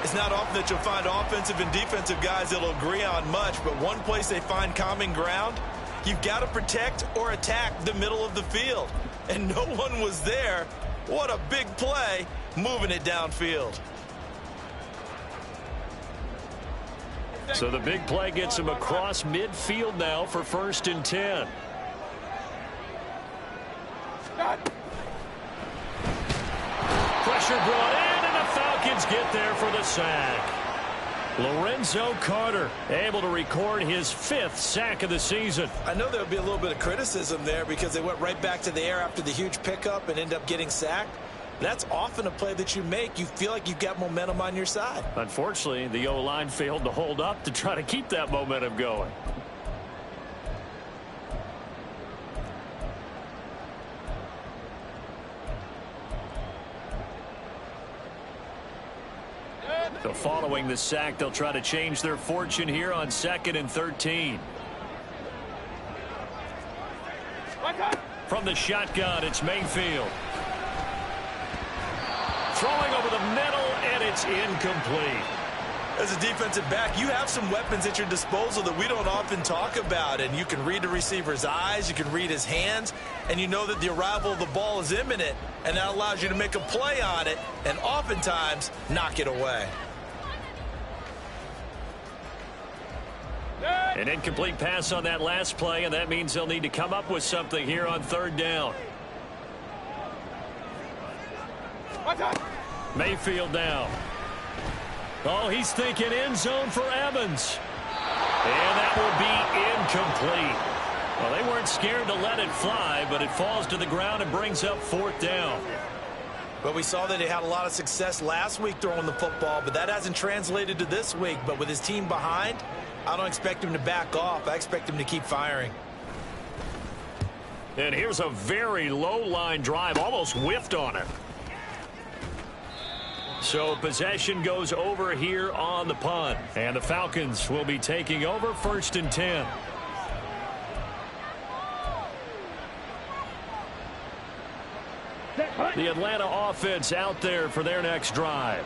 It's not often that you'll find offensive and defensive guys that'll agree on much, but one place they find common ground, you've got to protect or attack the middle of the field. And no one was there. What a big play, moving it downfield. So the big play gets him across midfield now for 1st and 10. Pressure brought in, and the Falcons get there for the sack. Lorenzo Carter able to record his 5th sack of the season. I know there'll be a little bit of criticism there because they went right back to the air after the huge pickup and end up getting sacked. That's often a play that you make. You feel like you've got momentum on your side. Unfortunately, the O-line failed to hold up to try to keep that momentum going. So following the sack, they'll try to change their fortune here on 2nd and 13. From the shotgun, it's Mayfield. Throwing over the middle, and it's incomplete. As a defensive back, you have some weapons at your disposal that we don't often talk about, and you can read the receiver's eyes, you can read his hands, and you know that the arrival of the ball is imminent, and that allows you to make a play on it and oftentimes knock it away. An incomplete pass on that last play, and that means they'll need to come up with something here on third down. Mayfield down. Oh, he's thinking end zone for Evans. And that will be incomplete. Well, they weren't scared to let it fly, but it falls to the ground and brings up fourth down. Well, we saw that he had a lot of success last week throwing the football, but that hasn't translated to this week. But with his team behind, I don't expect him to back off. I expect him to keep firing. And here's a very low-line drive, almost whiffed on it. So possession goes over here on the punt. And the Falcons will be taking over 1st and 10. The Atlanta offense out there for their next drive.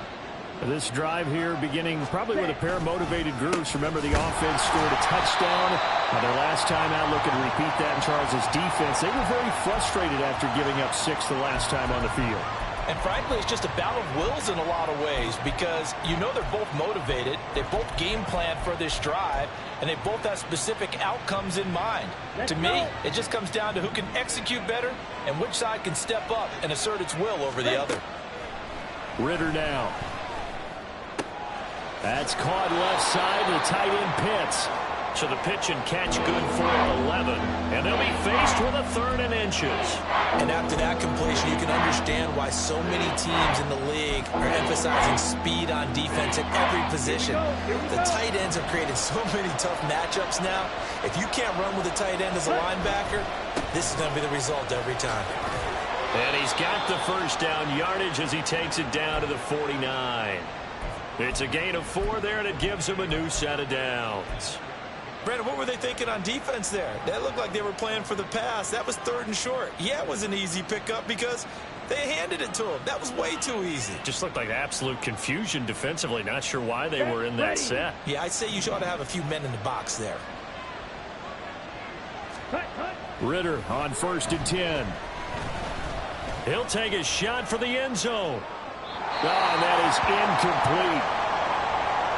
This drive here beginning probably with a pair of motivated groups. Remember, the offense scored a touchdown on their last time out. Looking to repeat that in Charles' defense. They were very frustrated after giving up 6 the last time on the field. And frankly, it's just a battle of wills in a lot of ways because you know they're both motivated. They both game plan for this drive, and they both have specific outcomes in mind. To me, it just comes down to who can execute better and which side can step up and assert its will over the other. Ritter now. That's caught left side to the tight end Pitts. So the pitch and catch good for 11. And they'll be faced with a 3rd and inches. And after that completion, you can understand why so many teams in the league are emphasizing speed on defense at every position. The tight ends have created so many tough matchups now. If you can't run with a tight end as a linebacker, this is going to be the result every time. And he's got the first down yardage as he takes it down to the 49. It's a gain of 4 there, and it gives him a new set of downs. Brandon, what were they thinking on defense there? That looked like they were playing for the pass. That was 3rd and short. Yeah, it was an easy pickup because they handed it to him. That was way too easy. Just looked like absolute confusion defensively. Not sure why they were in that set. Yeah, I'd say you ought to have a few men in the box there. Ritter on 1st and 10. He'll take a shot for the end zone. Oh, and that is incomplete.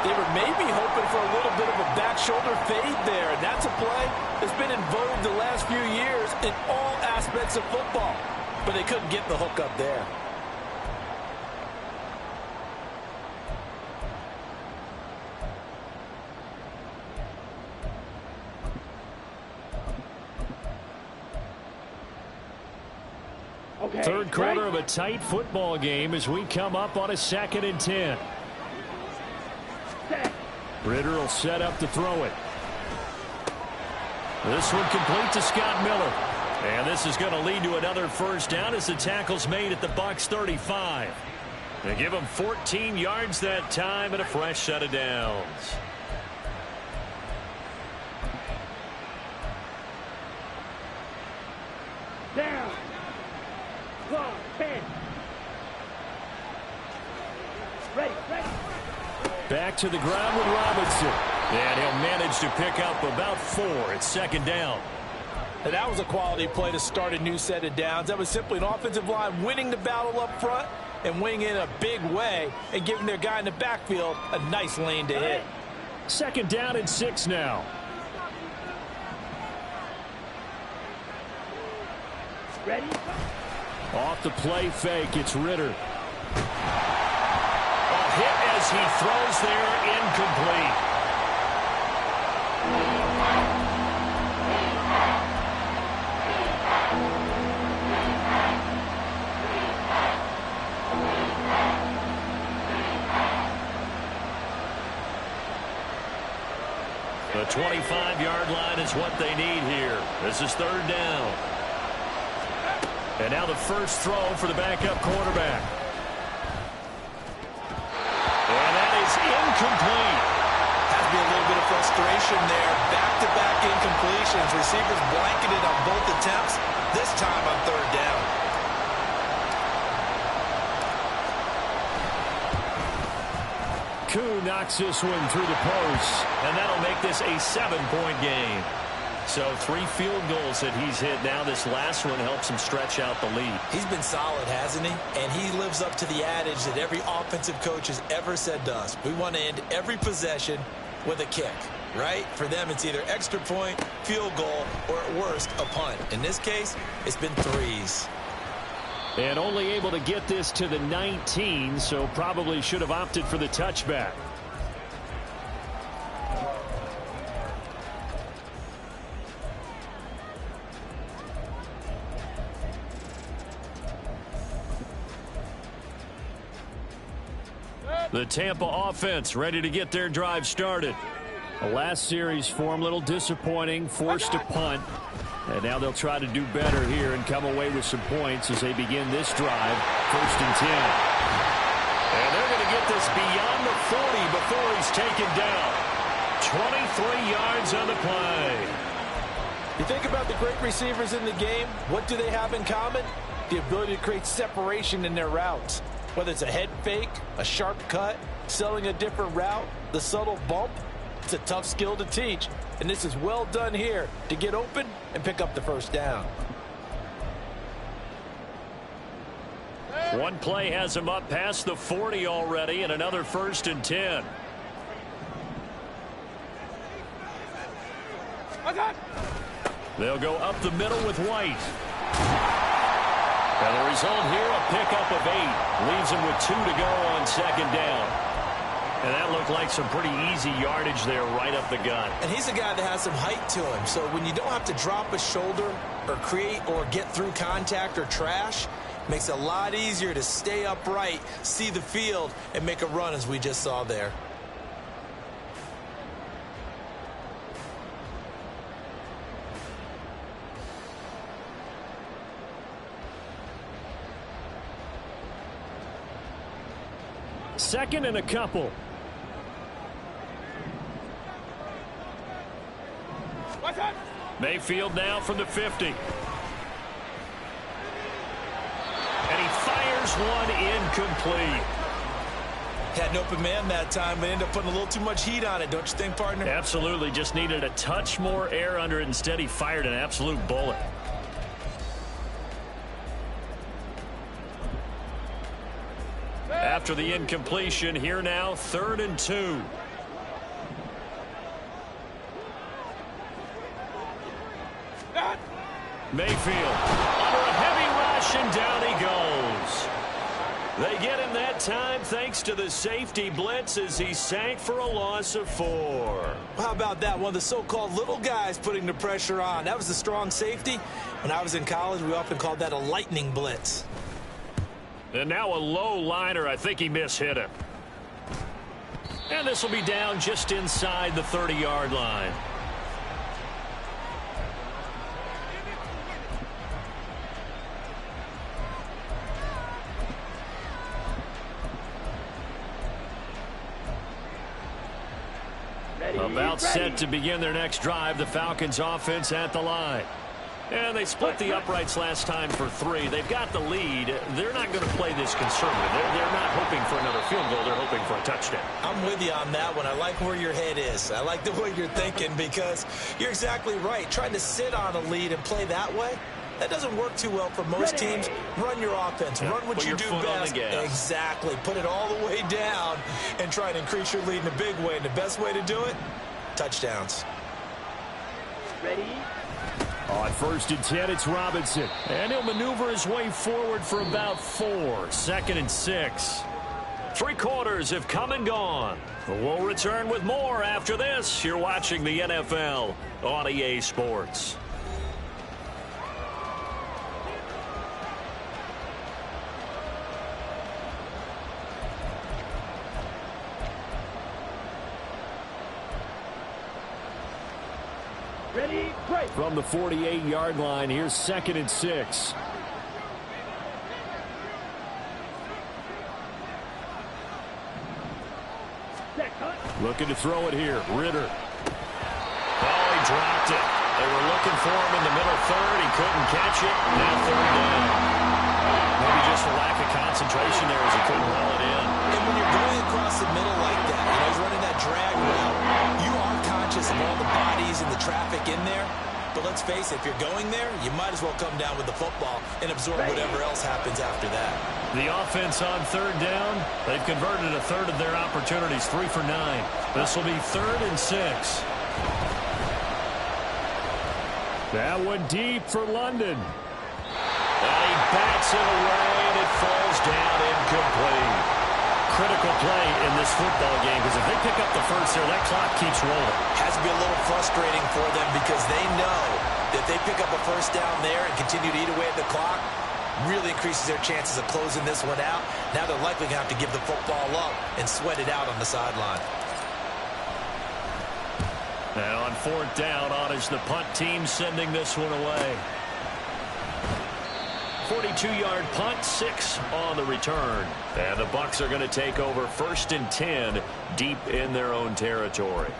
They were maybe hoping for a little bit of a back shoulder fade there. And that's a play that's been in vogue the last few years in all aspects of football. But they couldn't get the hook up there. Okay, 3rd quarter of a tight football game as we come up on a 2nd and 10. Ritter will set up to throw it. This one complete to Scott Miller. And this is going to lead to another first down as the tackle's made at the Bucs 35. They give him 14 yards that time and a fresh set of downs. Down. 12, 10. Ready. Back to the ground with Robinson. And he'll manage to pick up about 4 at 2nd down. And that was a quality play to start a new set of downs. That was simply an offensive line winning the battle up front and winning in a big way and giving their guy in the backfield a nice lane to hit. 2nd down and 6 now. Ready? Off the play fake, it's Ritter. A hit as he throws there, incomplete. The 25-yard line is what they need here. This is 3rd down. And now the first throw for the backup quarterback. And that is incomplete. Has to be a little bit of frustration there. Back-to-back incompletions. Receivers blanketed on both attempts. This time on 3rd down. Koo knocks this one through the post. And that'll make this a 7-point game. So 3 field goals that he's hit. Now this last one helps him stretch out the lead. He's been solid, hasn't he? And he lives up to the adage that every offensive coach has ever said to us. We want to end every possession with a kick, right? For them, it's either extra point, field goal, or at worst, a punt. In this case, it's been 3s. And only able to get this to the 19, so probably should have opted for the touchback. The Tampa offense ready to get their drive started. The last series form a little disappointing, forced a punt. And now they'll try to do better here and come away with some points as they begin this drive. 1st and 10. And they're going to get this beyond the 40 before he's taken down. 23 yards on the play. You think about the great receivers in the game, what do they have in common? The ability to create separation in their routes. Whether it's a head fake, a sharp cut, selling a different route, the subtle bump, it's a tough skill to teach. And this is well done here to get open and pick up the 1st down. One play has him up past the 40 already, and another 1st and 10. They'll go up the middle with White. And the result here, a pickup of 8. Leaves him with 2 to go on 2nd down. And that looked like some pretty easy yardage there right up the gut. And he's a guy that has some height to him. So when you don't have to drop a shoulder or create or get through contact or trash, makes it a lot easier to stay upright, see the field, and make a run as we just saw there. Second and a couple. Mayfield now from the 50. And he fires one incomplete. Had an open man that time, but ended up putting a little too much heat on it, don't you think, partner? Absolutely. Just needed a touch more air under it. Instead, he fired an absolute bullet. After the incompletion, here now, 3rd and 2. Mayfield under a heavy rush, and down he goes. They get him that time thanks to the safety blitz as he sank for a loss of 4. How about that? One of the so-called little guys putting the pressure on. That was the strong safety. When I was in college, we often called that a lightning blitz. And now a low liner. I think he mishit him. And this will be down just inside the 30-yard line. About set to begin their next drive. The Falcons offense at the line. And they split the uprights last time for 3. They've got the lead. They're not going to play this conservative. They're not hoping for another field goal. They're hoping for a touchdown. I'm with you on that one. I like where your head is. I like the way you're thinking because you're exactly right. Trying to sit on a lead and play that way, that doesn't work too well for most teams. Run your offense. Run what you do best. Exactly. Put it all the way down and try to increase your lead in a big way. And the best way to do it, touchdowns. Ready? On 1st and 10, it's Robinson. And he'll maneuver his way forward for about 4. 2nd and 6. 3 quarters have come and gone. We'll return with more after this. You're watching the NFL on EA Sports. Ready, break. From the 48-yard line, here's 2nd and 6. Looking to throw it here. Ritter. Oh, he dropped it. They were looking for him in the middle 3rd. He couldn't catch it. Now 3rd down. Maybe just a lack of concentration there as he couldn't haul it in. And when you're going across the middle like that, of all the bodies and the traffic in there. But let's face it, if you're going there, you might as well come down with the football and absorb whatever else happens after that. The offense on third down, they've converted a third of their opportunities, 3 for 9. This will be 3rd and 6. That one deep for London. And he backs it away, and it falls down incomplete. Critical play in this football game, because if they pick up the first there, that clock keeps rolling. Has to be a little frustrating for them because they know that they pick up a first down there and continue to eat away at the clock, really increases their chances of closing this one out. Now they're likely going to have to give the football up and sweat it out on the sideline. And on 4th down, on is the punt team sending this one away. 42-yard punt, 6 on the return. And the Bucs are going to take over 1st and 10 deep in their own territory.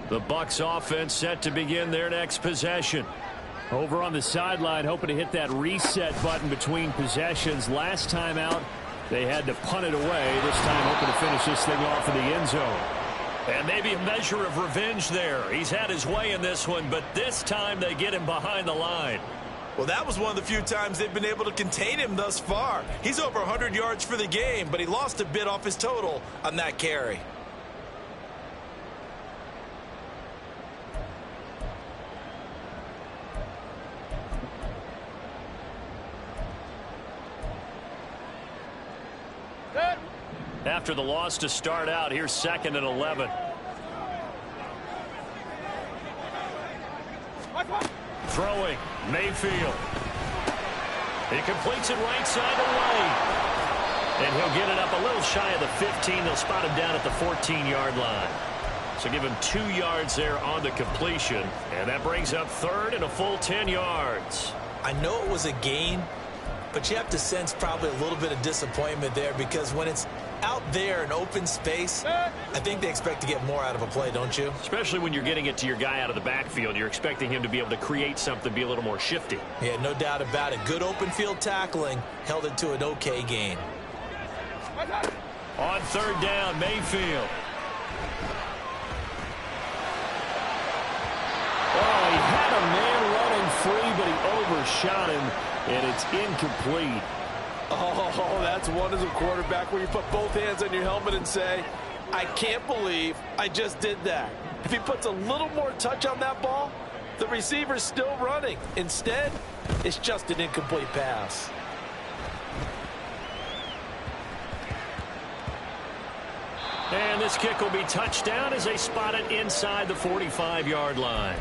The Bucs offense set to begin their next possession. Over on the sideline, hoping to hit that reset button between possessions. Last time out, they had to punt it away. This time hoping to finish this thing off in the end zone. And maybe a measure of revenge there. He's had his way in this one, but this time they get him behind the line. Well, that was one of the few times they've been able to contain him thus far. He's over 100 yards for the game, but he lost a bit off his total on that carry. After the loss to start out, here's 2nd and 11. Throwing, Mayfield. He completes it right side away. And he'll get it up a little shy of the 15. They'll spot him down at the 14-yard line. So give him 2 yards there on the completion. And that brings up 3rd and a full 10 yards. I know it was a gain, but you have to sense probably a little bit of disappointment there because when it's out there in open space, I think they expect to get more out of a play, don't you? Especially when you're getting it to your guy out of the backfield. You're expecting him to be able to create something, be a little more shifty. Yeah, no doubt about it. Good open field tackling held it to an okay gain. On 3rd down, Mayfield. Oh, he had a man running free, but he overshot him, and it's incomplete. Oh, that's one as a quarterback where you put both hands on your helmet and say, I can't believe I just did that. If he puts a little more touch on that ball, the receiver's still running. Instead, it's just an incomplete pass. And this kick will be touchdown as they spot it inside the 45-yard line.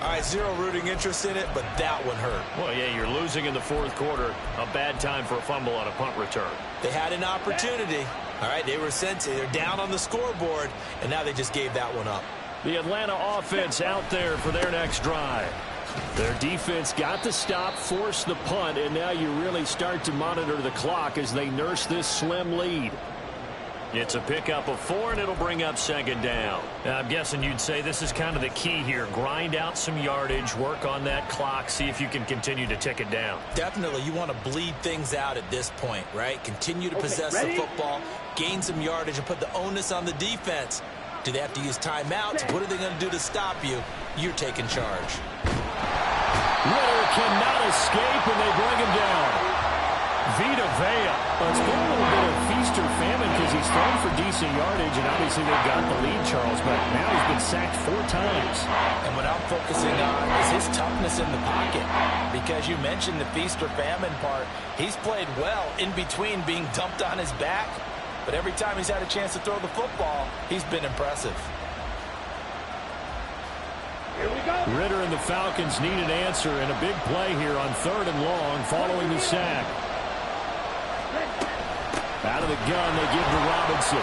All right, zero rooting interest in it, but that one hurt. Well, yeah, you're losing in the 4th quarter. A bad time for a fumble on a punt return. They had an opportunity. All right, they were sensing. They're down on the scoreboard, and now they just gave that one up. The Atlanta offense out there for their next drive. Their defense got the stop, forced the punt, and now you really start to monitor the clock as they nurse this slim lead. It's a pickup of 4, and it'll bring up 2nd down. Now, I'm guessing you'd say this is kind of the key here. Grind out some yardage, work on that clock, see if you can continue to tick it down. Definitely, you want to bleed things out at this point, right? Continue to possess the football, gain some yardage, and put the onus on the defense. Do they have to use timeouts? What are they going to do to stop you? You're taking charge. Ritter cannot escape, and they bring him down. Vita Vea. Well, it's been a little bit of feast or famine because he's thrown for decent yardage, and obviously they've got the lead, Charles, but now he's been sacked 4 times. And what I'm focusing on is his toughness in the pocket, because you mentioned the feast or famine part. He's played well in between being dumped on his back, but every time he's had a chance to throw the football, he's been impressive. Here we go. Ritter and the Falcons need an answer, and a big play here on 3rd and long following the sack. Out of the gun, they give to Robinson.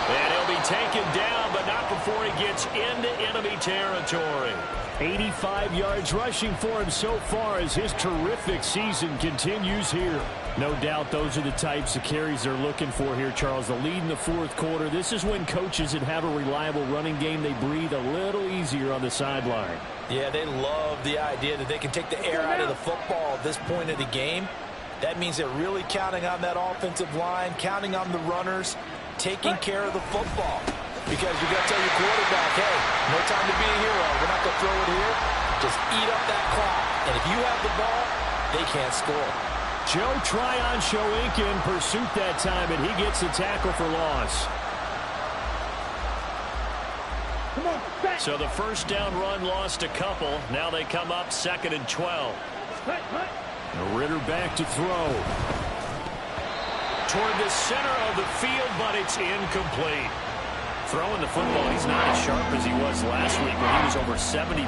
And he'll He'll be taken down, but not before he gets into enemy territory. 85 yards rushing for him so far as his terrific season continues here. No doubt those are the types of carries they're looking for here, Charles. The lead in the fourth quarter. This is when coaches that have a reliable running game, they breathe a little easier on the sideline. Yeah, they love the idea that they can take the air out of the football at this point of the game. That means they're really counting on that offensive line, counting on the runners, taking care of the football. Because you've got to tell your quarterback, hey, no time to be a hero. We're not going to throw it here. Just eat up that clock. And if you have the ball, they can't score. Joe Tryon-Shoyinka in pursuit that time, and he gets the tackle for loss. So the first down run lost a couple. Now they come up 2nd and 12. Ritter back to throw. Toward the center of the field, but it's incomplete. Throwing the football, he's not as sharp as he was last week when he was over 70%.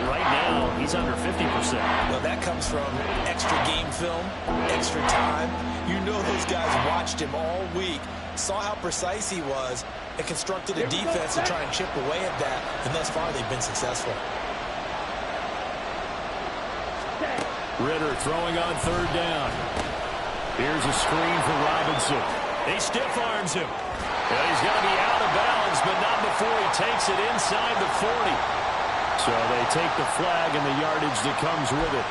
Right now, he's under 50%. Well, that comes from extra game film, extra time. You know those guys watched him all week, saw how precise he was, and constructed a defense to try and chip away at that. And thus far, they've been successful. Ritter throwing on 3rd down. Here's a screen for Robinson. He stiff arms him. Well, he's going to be out of bounds, but not before he takes it inside the 40. So they take the flag and the yardage that comes with it.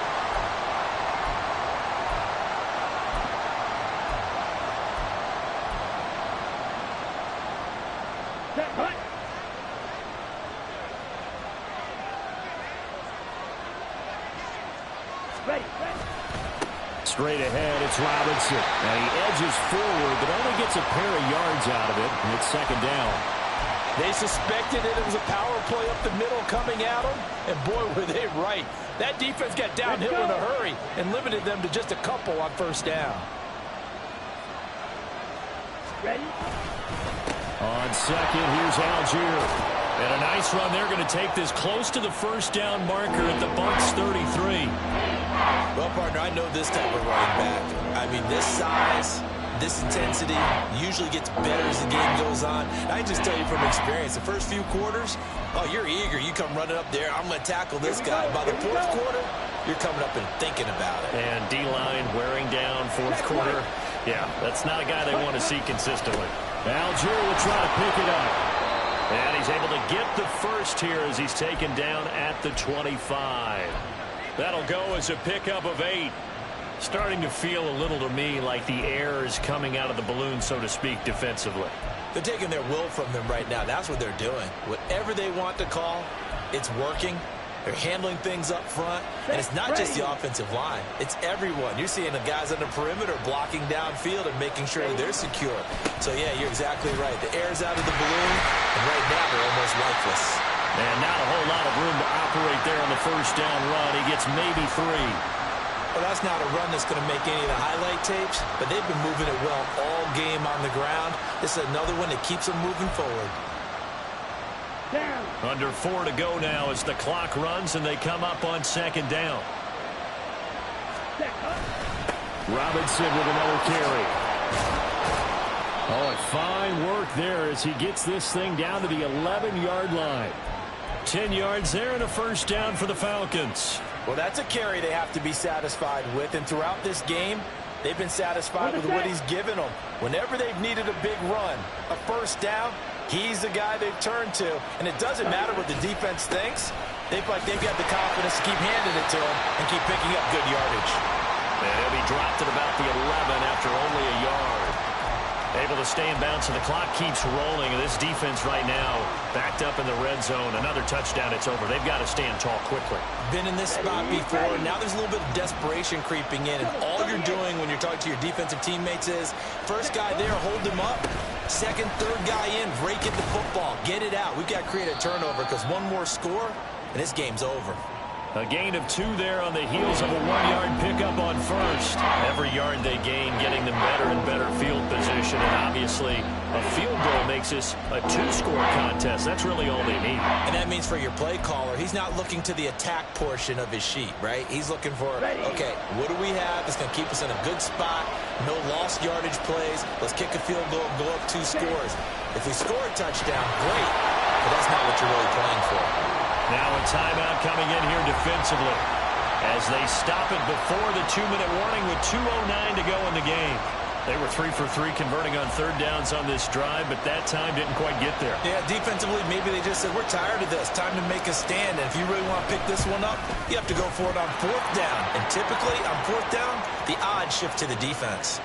Straight ahead, it's Robinson. And he edges forward, but only gets a pair of yards out of it, and it's 2nd down. They suspected it was a power play up the middle coming at them, and boy, were they right. That defense got downhill in a hurry and limited them to just a couple on 1st down. Ready? On 2nd, here's Algier. And a nice run. They're going to take this close to the 1st down marker at the Bucs 33. Well, partner, I know this type of running back. I mean, this size, this intensity usually gets better as the game goes on. I just tell you from experience, the first few quarters, oh, you're eager. You come running up there. I'm going to tackle this guy. By the 4th quarter, you're coming up and thinking about it. And D-line wearing down 4th quarter. Yeah, that's not a guy they want to see consistently. Algier will try to pick it up. And he's able to get the first here as he's taken down at the 25. That'll go as a pickup of 8. Starting to feel a little to me like the air is coming out of the balloon, so to speak, defensively. They're taking their will from them right now. That's what they're doing. Whatever they want to call, it's working. They're handling things up front. And it's not just the offensive line. It's everyone. You're seeing the guys on the perimeter blocking downfield and making sure that they're secure. So, yeah, you're exactly right. The air's out of the balloon, and right now they're almost lifeless. And not a whole lot of room to operate there on the 1st down run. He gets maybe 3. Well, that's not a run that's going to make any of the highlight tapes, but they've been moving it well all game on the ground. This is another one that keeps them moving forward. Down. Under 4 to go now as the clock runs and they come up on 2nd down. Robinson with another carry. Oh, fine work there as he gets this thing down to the 11-yard line. 10 yards there and a 1st down for the Falcons. Well, that's a carry they have to be satisfied with, and throughout this game, they've been satisfied with what he's given them. Whenever they've needed a big run, a 1st down, he's the guy they've turned to, and it doesn't matter what the defense thinks. They've got the confidence to keep handing it to him and keep picking up good yardage. And he'll be dropped at about the 11 after only a yard. Able to stay in bounds, and the clock keeps rolling. And this defense right now backed up in the red zone. Another touchdown, it's over. They've got to stand tall quickly. Been in this spot before. Now there's a little bit of desperation creeping in. And all you're doing when you're talking to your defensive teammates is, first guy there, hold him up. Second, third guy in, break it the football. Get it out. We've got to create a turnover because one more score, and this game's over. A gain of 2 there on the heels of a 1-yard pickup on first. Every yard they gain getting them better and better field position. And obviously, a field goal makes this a 2-score contest. That's really all they need. And that means for your play caller, he's not looking to the attack portion of his sheet, right? He's looking for, okay, what do we have that's going to keep us in a good spot? No lost yardage plays. Let's kick a field goal and go up 2 scores. If we score a touchdown, great. But that's not what you're really playing for. Now a timeout coming in here defensively as they stop it before the 2-minute warning with 2:09 to go in the game. They were 3 for 3 converting on 3rd downs on this drive, but that time didn't quite get there. Yeah, defensively, maybe they just said, we're tired of this. Time to make a stand. And if you really want to pick this one up, you have to go for it on 4th down. And typically, on 4th down, the odds shift to the defense.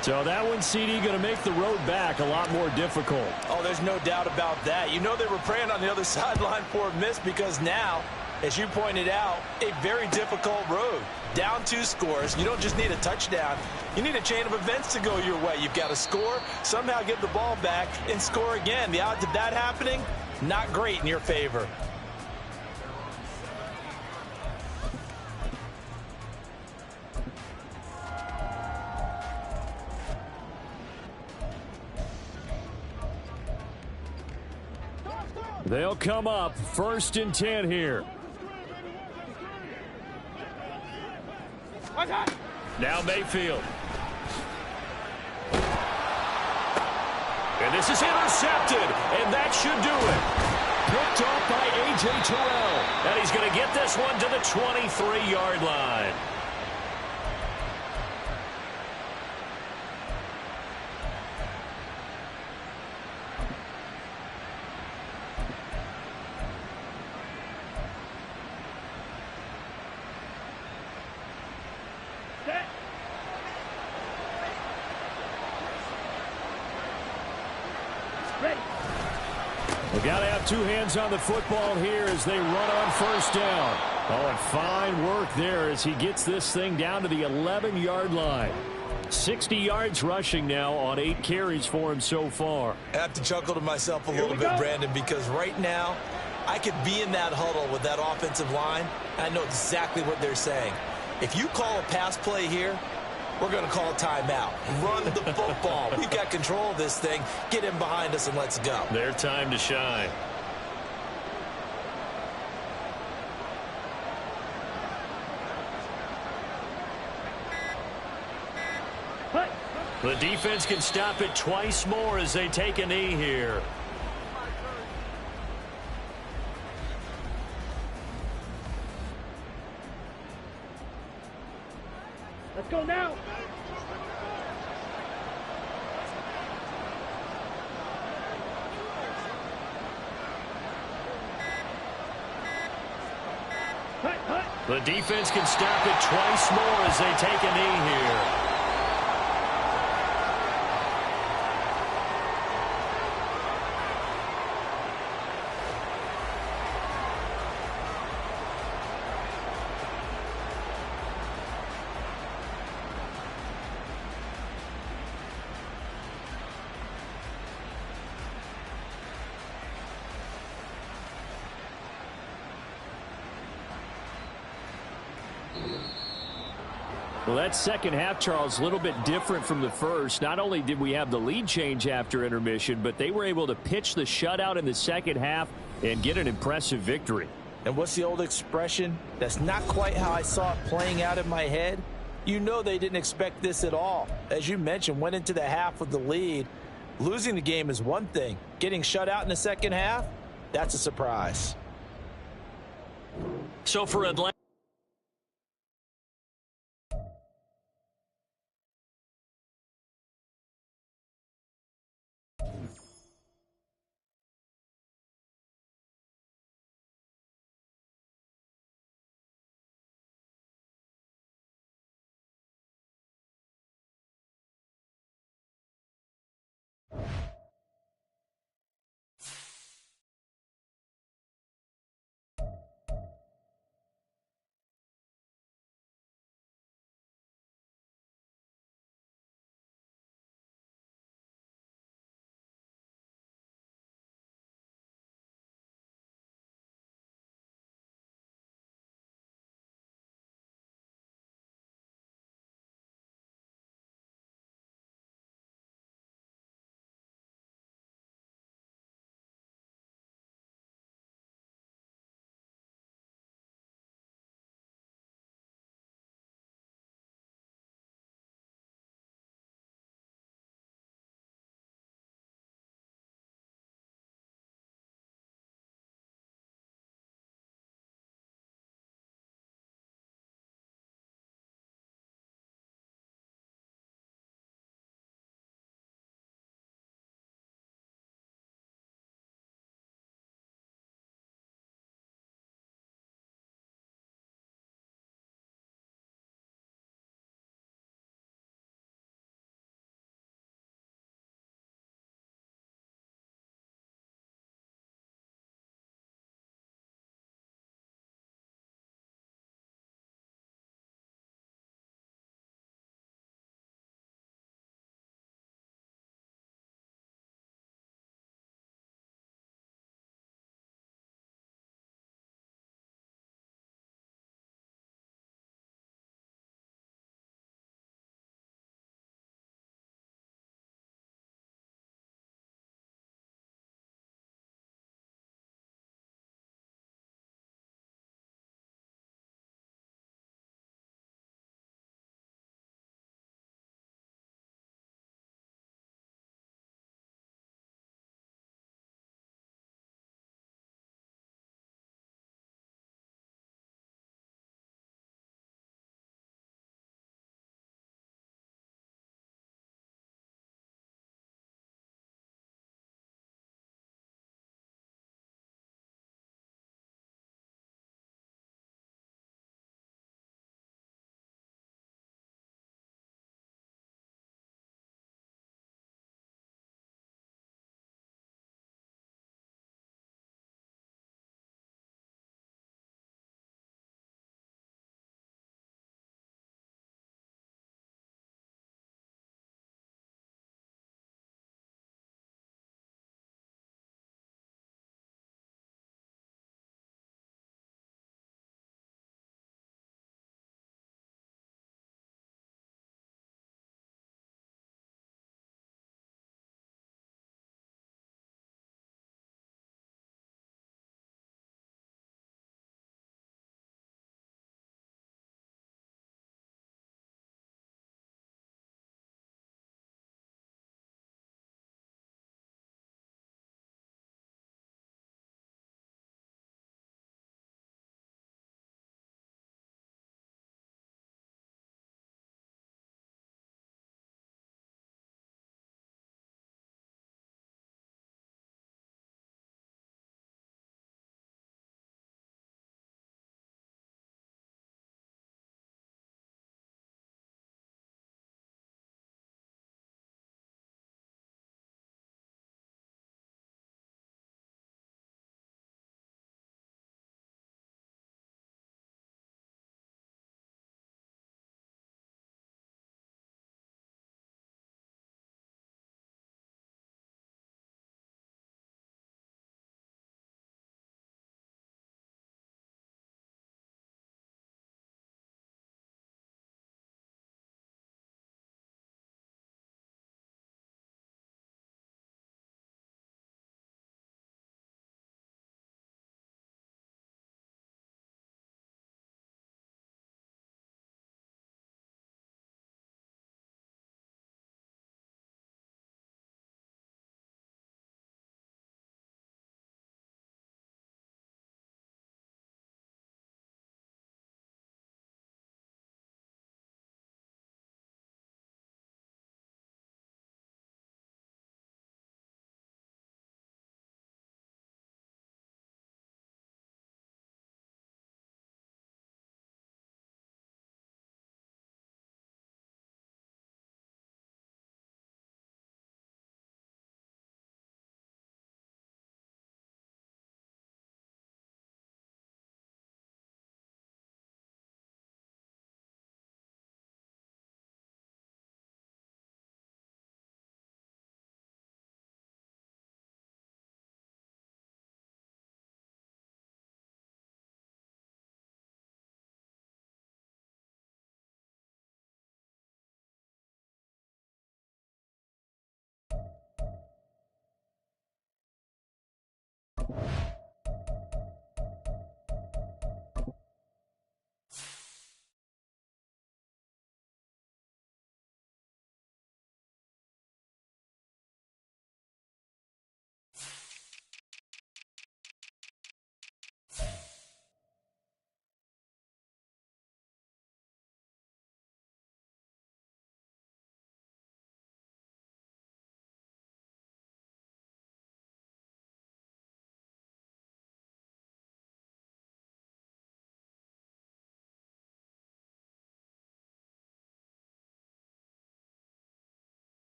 So that one, CD, going to make the road back a lot more difficult. Oh, there's no doubt about that. You know they were praying on the other sideline for a miss because now, as you pointed out, a very difficult road. Down 2 scores. You don't just need a touchdown. You need a chain of events to go your way. You've got to score, somehow get the ball back, and score again. The odds of that happening, not great in your favor. They'll come up 1st and 10 here. Now Mayfield. And this is intercepted, and that should do it. Picked off by A.J. Terrell. And he's going to get this one to the 23-yard line. We got to have 2 hands on the football here as they run on 1st down. Oh, and fine work there as he gets this thing down to the 11-yard line. 60 yards rushing now on 8 carries for him so far. I have to chuckle to myself a little bit, Brandon, because right now I could be in that huddle with that offensive line. I know exactly what they're saying. If you call a pass play here, we're going to call a timeout. Run the football. We've got control of this thing. Get in behind us and let's go. Their time to shine. The defense can stop it twice more as they take a knee here. Let's go now. The defense can stop it twice more as they take a knee here. Well, that second half, Charles, a little bit different from the first. Not only did we have the lead change after intermission, but they were able to pitch the shutout in the second half and get an impressive victory. And what's the old expression? That's not quite how I saw it playing out in my head. You know they didn't expect this at all. As you mentioned, went into the half with the lead. Losing the game is one thing. Getting shut out in the second half, that's a surprise. So for Atlanta.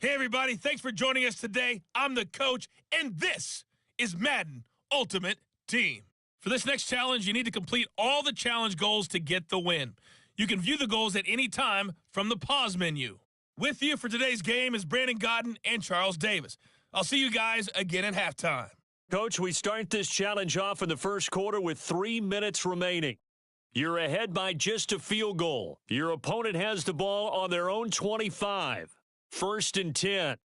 Hey, everybody. Thanks for joining us today. I'm the coach, and this is Madden Ultimate Team. For this next challenge, you need to complete all the challenge goals to get the win. You can view the goals at any time from the pause menu. With you for today's game is Brandon Godden and Charles Davis. I'll see you guys again at halftime. Coach, we start this challenge off in the first quarter with 3 minutes remaining. You're ahead by just a field goal. Your opponent has the ball on their own 25. 1st and 10.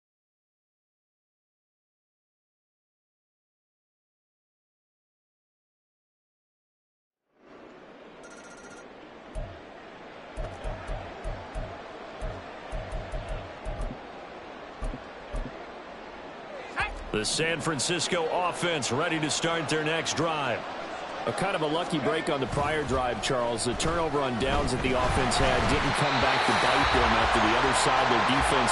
The San Francisco offense ready to start their next drive. A kind of a lucky break on the prior drive, Charles. The turnover on downs that the offense had didn't come back to bite them after the other side. Their defense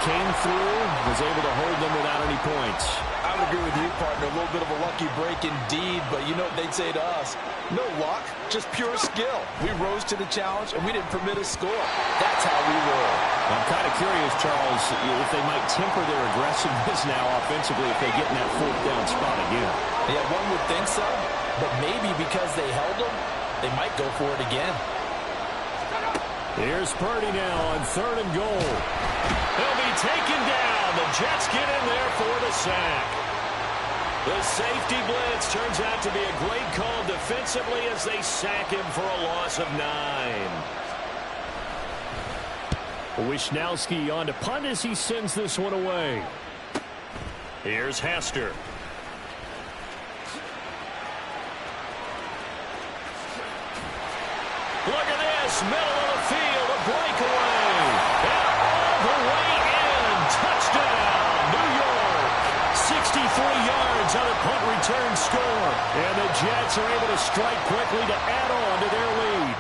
came through, was able to hold them without any points. I would agree with you, partner. A little bit of a lucky break indeed, but you know what they'd say to us? No luck, just pure skill. We rose to the challenge, and we didn't permit a score. That's how we roll. I'm kind of curious, Charles, if they might temper their aggressiveness now offensively if they get in that 4th down spot again. Yeah, one would think so, but maybe because they held them, they might go for it again. Here's Purdy now on 3rd and goal. He'll be taken down. The Jets get in there for the sack. The safety blitz turns out to be a great call defensively as they sack him for a loss of 9. Wisnowski on to punt as he sends this one away. Here's Hester. Look at this, middle of the field, a breakaway. And all the way in, touchdown, New York. 63 yards on a punt return score. And the Jets are able to strike quickly to add on to their lead.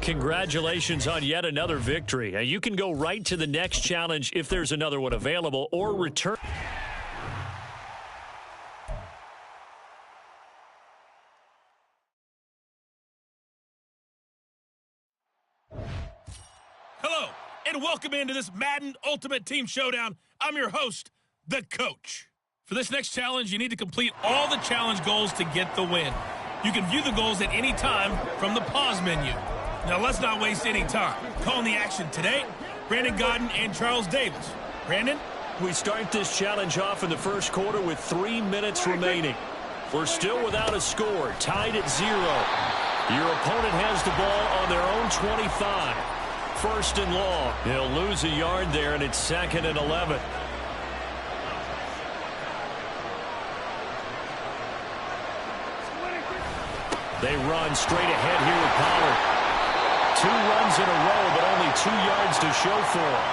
Congratulations on yet another victory. Now you can go right to the next challenge if there's another one available or return. Hello, and welcome into this Madden Ultimate Team Showdown. I'm your host, the coach. For this next challenge, you need to complete all the challenge goals to get the win. You can view the goals at any time from the pause menu. Now, let's not waste any time. Calling the action today, Brandon Godden and Charles Davis. Brandon? We start this challenge off in the first quarter with 3 minutes remaining. We're still without a score, tied at 0. Your opponent has the ball on their own 25. 1st and long. He'll lose a yard there, and it's 2nd and 11. They run straight ahead here with Pollard. 2 runs in a row, but only 2 yards to show for it.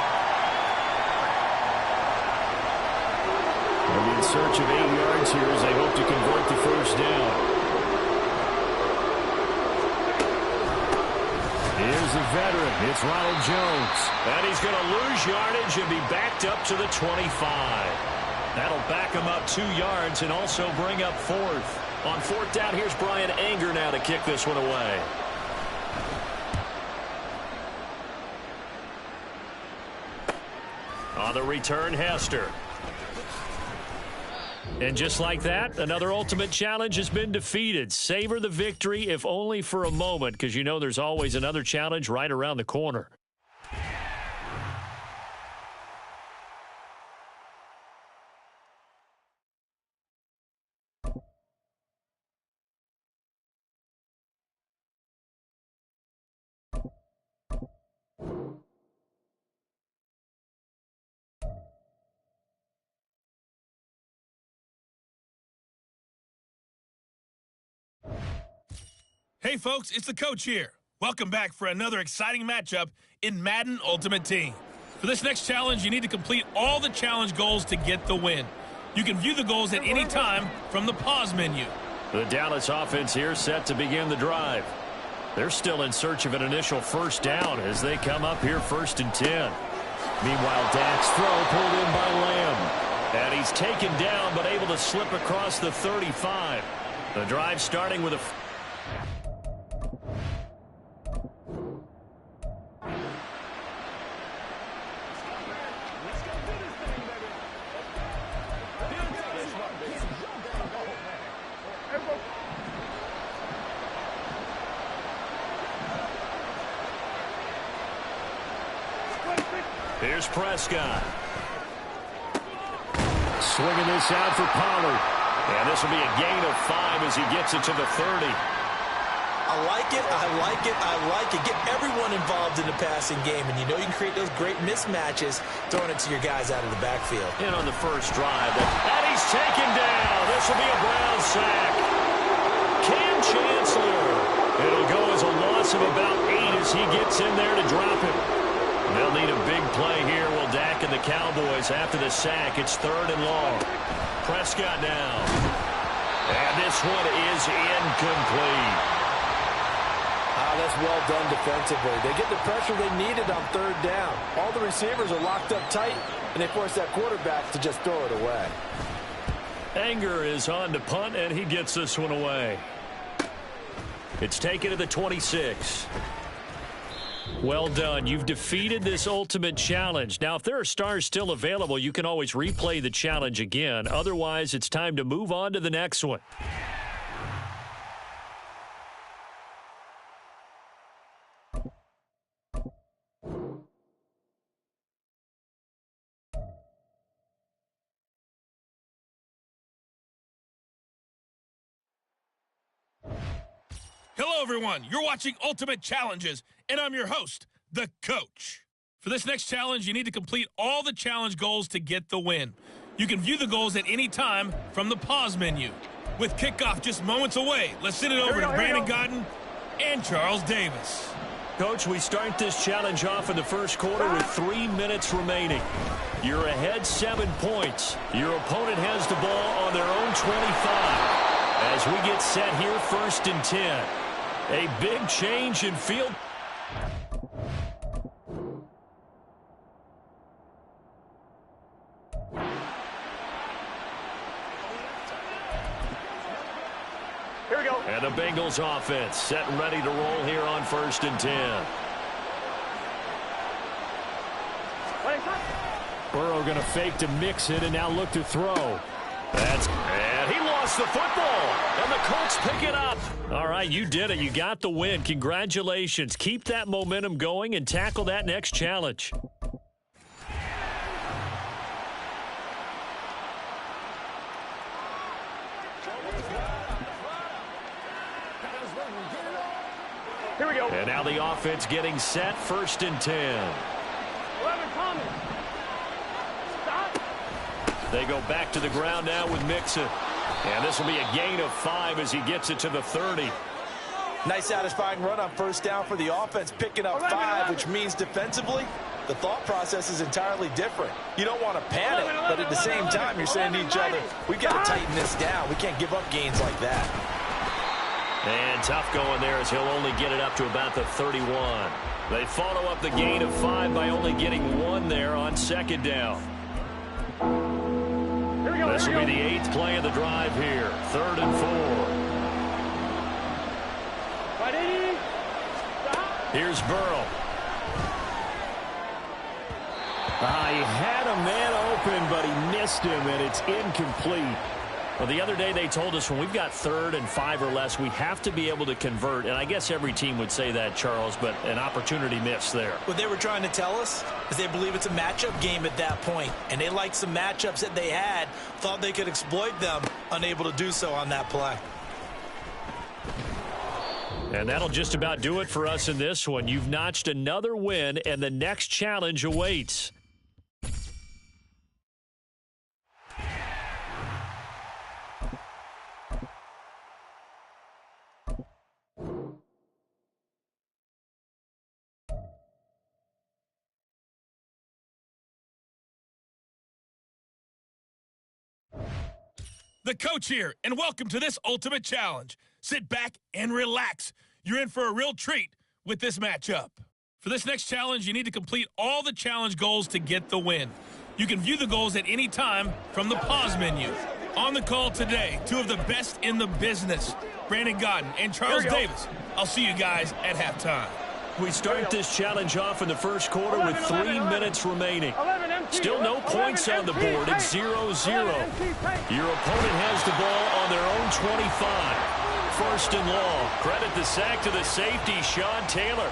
They'll be in search of 8 yards here as they hope to convert the 1st down. Here's the veteran. It's Ronald Jones. And he's going to lose yardage and be backed up to the 25. That'll back him up 2 yards and also bring up 4th. On 4th down, here's Brian Anger now to kick this one away. On the return, Hester. And just like that, another ultimate challenge has been defeated. Savor the victory, if only for a moment, because you know there's always another challenge right around the corner. Hey, folks, it's the coach here. Welcome back for another exciting matchup in Madden Ultimate Team. For this next challenge, you need to complete all the challenge goals to get the win. You can view the goals at any time from the pause menu. The Dallas offense here set to begin the drive. They're still in search of an initial 1st down as they come up here 1st and 10. Meanwhile, Dak's throw pulled in by Lamb. And he's taken down but able to slip across the 35. The drive starting with a... Here's Prescott. Swinging this out for Pollard. And this will be a gain of 5 as he gets it to the 30. I like it, I like it, I like it. Get everyone involved in the passing game, and you know you can create those great mismatches throwing it to your guys out of the backfield. And on the first drive, and he's taken down. This will be a Brown sack. Cam Chancellor. It'll go as a loss of about 8 as he gets in there to drop him. They'll need a big play here. Will Dak and the Cowboys after the sack. It's 3rd and long. Prescott now. And this one is incomplete. That's well done defensively. They get the pressure they needed on 3rd down. All the receivers are locked up tight, and they force that quarterback to just throw it away. Anger is on to punt, and he gets this one away. It's taken to the 26. Well done. You've defeated this ultimate challenge. Now, if there are stars still available, you can always replay the challenge again. Otherwise, it's time to move on to the next one. Hello, everyone. You're watching Ultimate Challenges, and I'm your host, the Coach. For this next challenge, you need to complete all the challenge goals to get the win. You can view the goals at any time from the pause menu. With kickoff just moments away, let's send it over to Brandon Godden and Charles Davis. Coach, we start this challenge off in the first quarter with 3 minutes remaining. You're ahead 7 points. Your opponent has the ball on their own 25. As we get set here, 1st and 10. A big change in field. Here we go. And the Bengals offense set and ready to roll here on 1st and 10. Burrow going to fake to mix it and now look to throw. And he lost the football, and the Colts pick it up. All right, you did it. You got the win. Congratulations. Keep that momentum going and tackle that next challenge. Here we go. And now the offense getting set, 1st and 10. 11 coming. Stop. They go back to the ground now with Mixon. And this will be a gain of 5 as he gets it to the 30. Nice satisfying run on 1st down for the offense, picking up 5, which means defensively, the thought process is entirely different. You don't want to panic, but at the same time, you're saying to each other, we've got to tighten this down. We can't give up gains like that. And tough going there as he'll only get it up to about the 31. They follow up the gain of 5 by only getting 1 there on 2nd down. This will be the 8th play of the drive here. 3rd and 4. Here's Burrow. He had a man open, but he missed him, and it's incomplete. Well, the other day they told us when we've got 3rd and 5 or less, we have to be able to convert. And I guess every team would say that, Charles, but an opportunity missed there. What they were trying to tell us is they believe it's a matchup game at that point, and they liked some matchups that they had, thought they could exploit them, unable to do so on that play. And that'll just about do it for us in this one. You've notched another win, and the next challenge awaits. The Coach here, and welcome to this Ultimate Challenge. Sit back and relax. You're in for a real treat with this matchup. For this next challenge, you need to complete all the challenge goals to get the win. You can view the goals at any time from the pause menu. On the call today, 2 of the best in the business, Brandon Godden and Charles Davis. I'll see you guys at halftime. We start this challenge off in the first quarter with 3 minutes remaining. Still no points on the board. It's 0-0. Your opponent has the ball on their own 25. 1st and long. Credit the sack to the safety, Sean Taylor.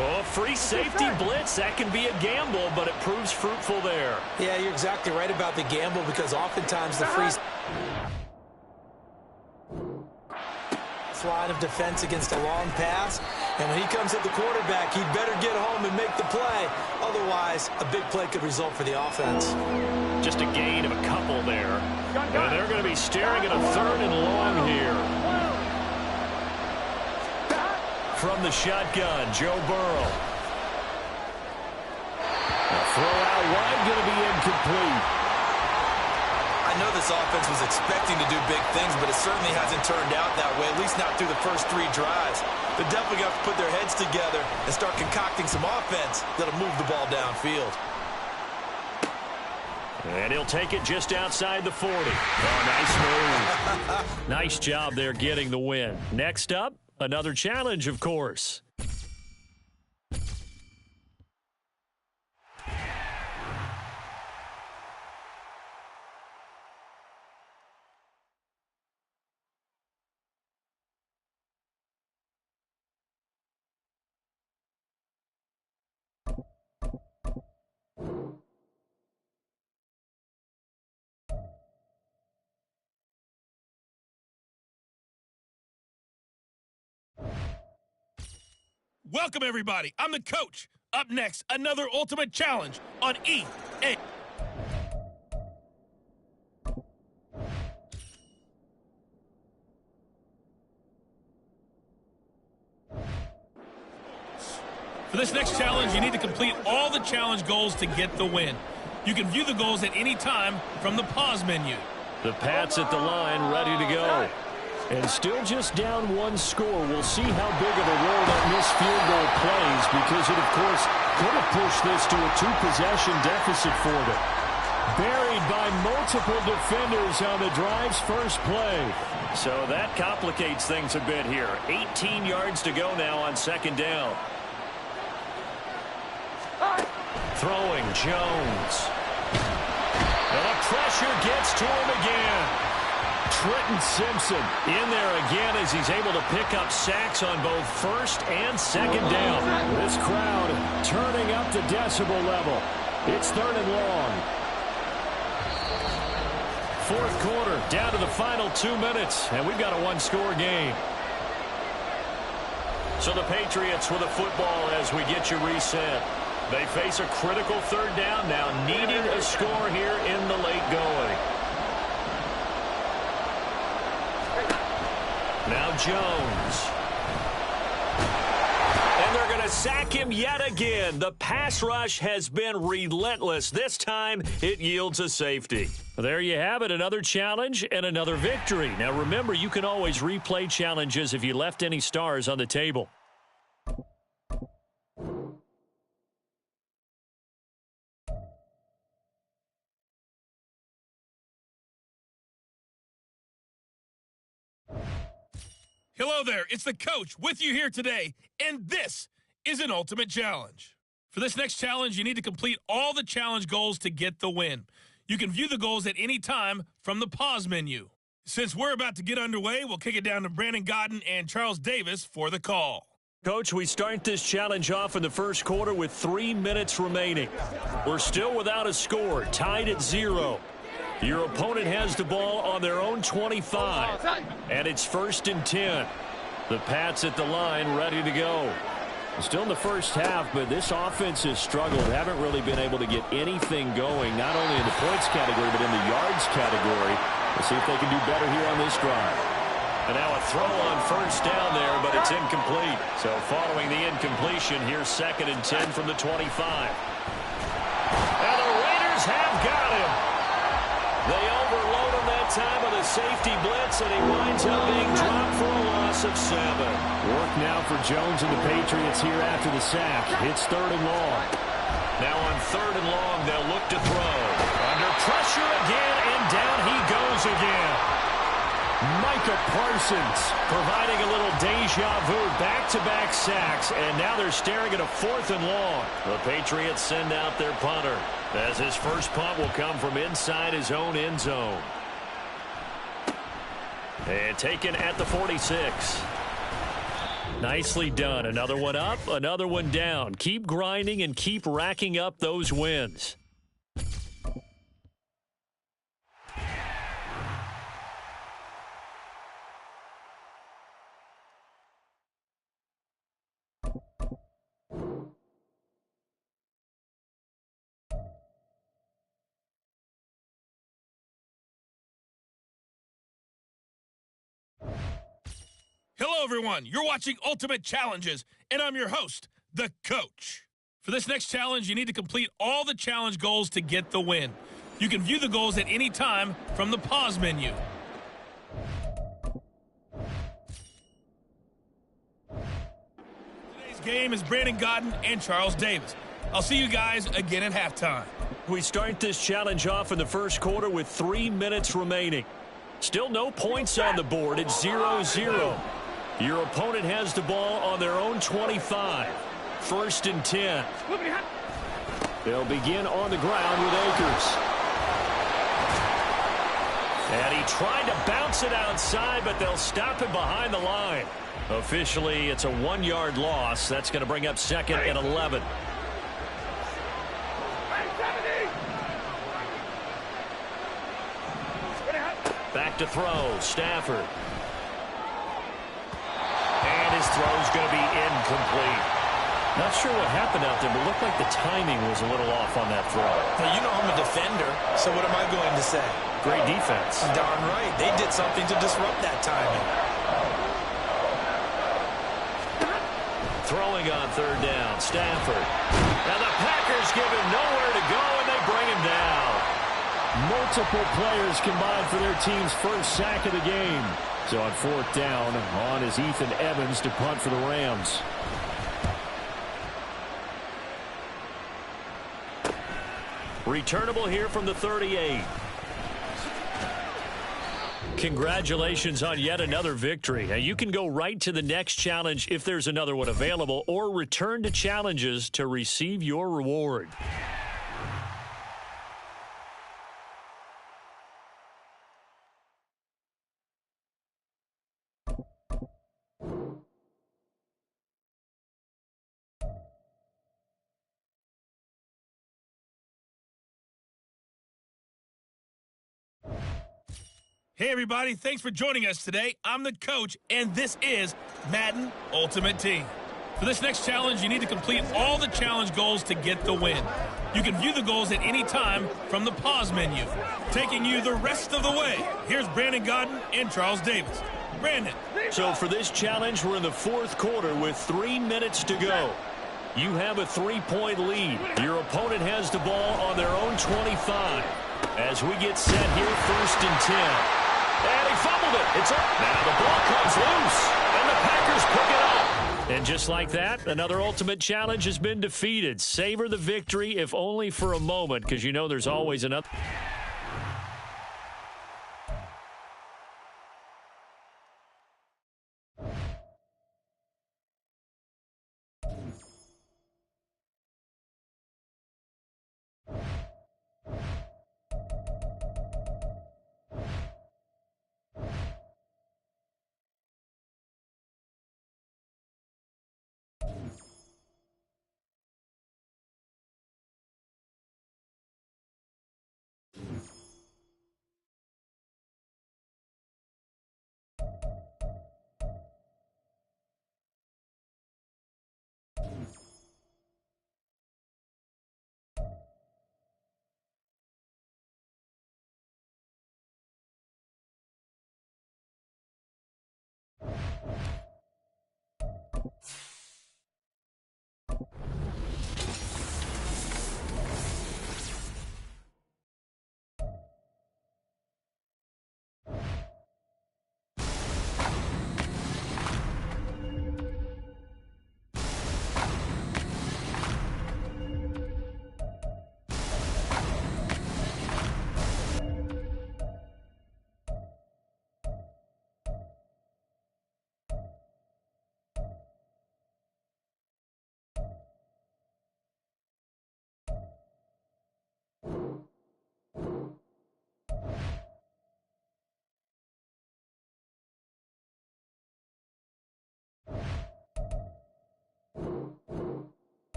Oh, free safety blitz. That can be a gamble, but it proves fruitful there. Yeah, you're exactly right about the gamble because oftentimes the free line of defense against a long pass, and when he comes at the quarterback, he'd better get home and make the play. Otherwise, a big play could result for the offense. Just a gain of a couple there. And they're going to be staring at a 3rd and long here. From the shotgun, Joe Burrow. A throw out wide, going to be incomplete. I know this offense was expecting to do big things, but it certainly hasn't turned out that way, at least not through the first 3 drives. They're definitely going to have to put their heads together and start concocting some offense that'll move the ball downfield. And he'll take it just outside the 40. Oh, nice move. Nice job there getting the win. Next up, another challenge, of course. Welcome, everybody. I'm the coach. Up next, another ultimate challenge on EA. For this next challenge, you need to complete all the challenge goals to get the win. You can view the goals at any time from the pause menu. The Pats at the line, ready to go. And still just down 1 score. We'll see how big of a role that missed field goal plays because it, of course, could have pushed this to a 2-possession deficit for them. Buried by multiple defenders on the drive's first play. So that complicates things a bit here. 18 yards to go now on 2nd down. Throwing Jones. And the pressure gets to him again. Trenton Simpson in there again as he's able to pick up sacks on both 1st and 2nd down. This crowd turning up the decibel level. It's 3rd and long. 4th quarter, down to the final 2 minutes, and we've got a 1-score game. So the Patriots with a football as we get you reset. They face a critical 3rd down now, needing a score here in the late going. Now Jones. And they're going to sack him yet again. The pass rush has been relentless. This time, it yields a safety. There you have it, another challenge and another victory. Now remember, you can always replay challenges if you left any stars on the table. Hello there, it's the coach with you here today, and this is an ultimate challenge. For this next challenge, you need to complete all the challenge goals to get the win. You can view the goals at any time from the pause menu. Since we're about to get underway, we'll kick it down to Brandon Godden and Charles Davis for the call. Coach, we start this challenge off in the 1st quarter with 3 minutes remaining. We're still without a score, tied at 0. Your opponent has the ball on their own 25, and it's 1st and 10. The Pats at the line, ready to go. Still in the first half, but this offense has struggled. Haven't really been able to get anything going, not only in the points category, but in the yards category. We'll see if they can do better here on this drive. And now a throw on 1st down there, but it's incomplete. So following the incompletion, here's 2nd and 10 from the 25. And the Raiders have got him. They overload him that time with a safety blitz, and he winds up being dropped for a loss of 7. Work now for Jones and the Patriots here after the sack. It's 3rd and long. Now on 3rd and long, they'll look to throw. Under pressure again, and down he goes again. Micah Parsons providing a little deja vu, back-to-back sacks, and now they're staring at a 4th and long. The Patriots send out their punter, as his first punt will come from inside his own end zone. And taken at the 46. Nicely done. Another one up, another one down. Keep grinding and keep racking up those wins. Hello, everyone. You're watching Ultimate Challenges, and I'm your host, the Coach. For this next challenge, you need to complete all the challenge goals to get the win. You can view the goals at any time from the pause menu. Today's game is Brandon Godden and Charles Davis. I'll see you guys again at halftime. We start this challenge off in the first quarter with 3 minutes remaining. Still no points on the board. It's 0-0. Your opponent has the ball on their own 25. 1st and 10. They'll begin on the ground with Akers. And he tried to bounce it outside, but they'll stop him behind the line. Officially, it's a 1-yard loss. That's going to bring up 2nd and 11. Back to throw. Stafford. And his throw's going to be incomplete. Not sure what happened out there, but it looked like the timing was a little off on that throw. Now, you know I'm a defender, so what am I going to say? Great defense. Darn right. They did something to disrupt that timing. Throwing on 3rd down. Stafford. And the Packers give him nowhere to go, and they bring him down. Multiple players combined for their team's first sack of the game. So on 4th down, on is Ethan Evans to punt for the Rams. Returnable here from the 38. Congratulations on yet another victory. Now you can go right to the next challenge if there's another one available, or return to challenges to receive your reward. Hey, everybody. Thanks for joining us today. I'm the Coach, and this is Madden Ultimate Team. For this next challenge, you need to complete all the challenge goals to get the win. You can view the goals at any time from the pause menu. Taking you the rest of the way, here's Brandon Godden and Charles Davis. Brandon. So for this challenge, we're in the 4th quarter with 3 minutes to go. You have a 3-point lead. Your opponent has the ball on their own 25. As we get set here, 1st and 10. And he fumbled it. It's up. Now the ball comes loose, and the Packers pick it up. And just like that, another Ultimate Challenge has been defeated. Savor the victory, if only for a moment, because you know there's always another.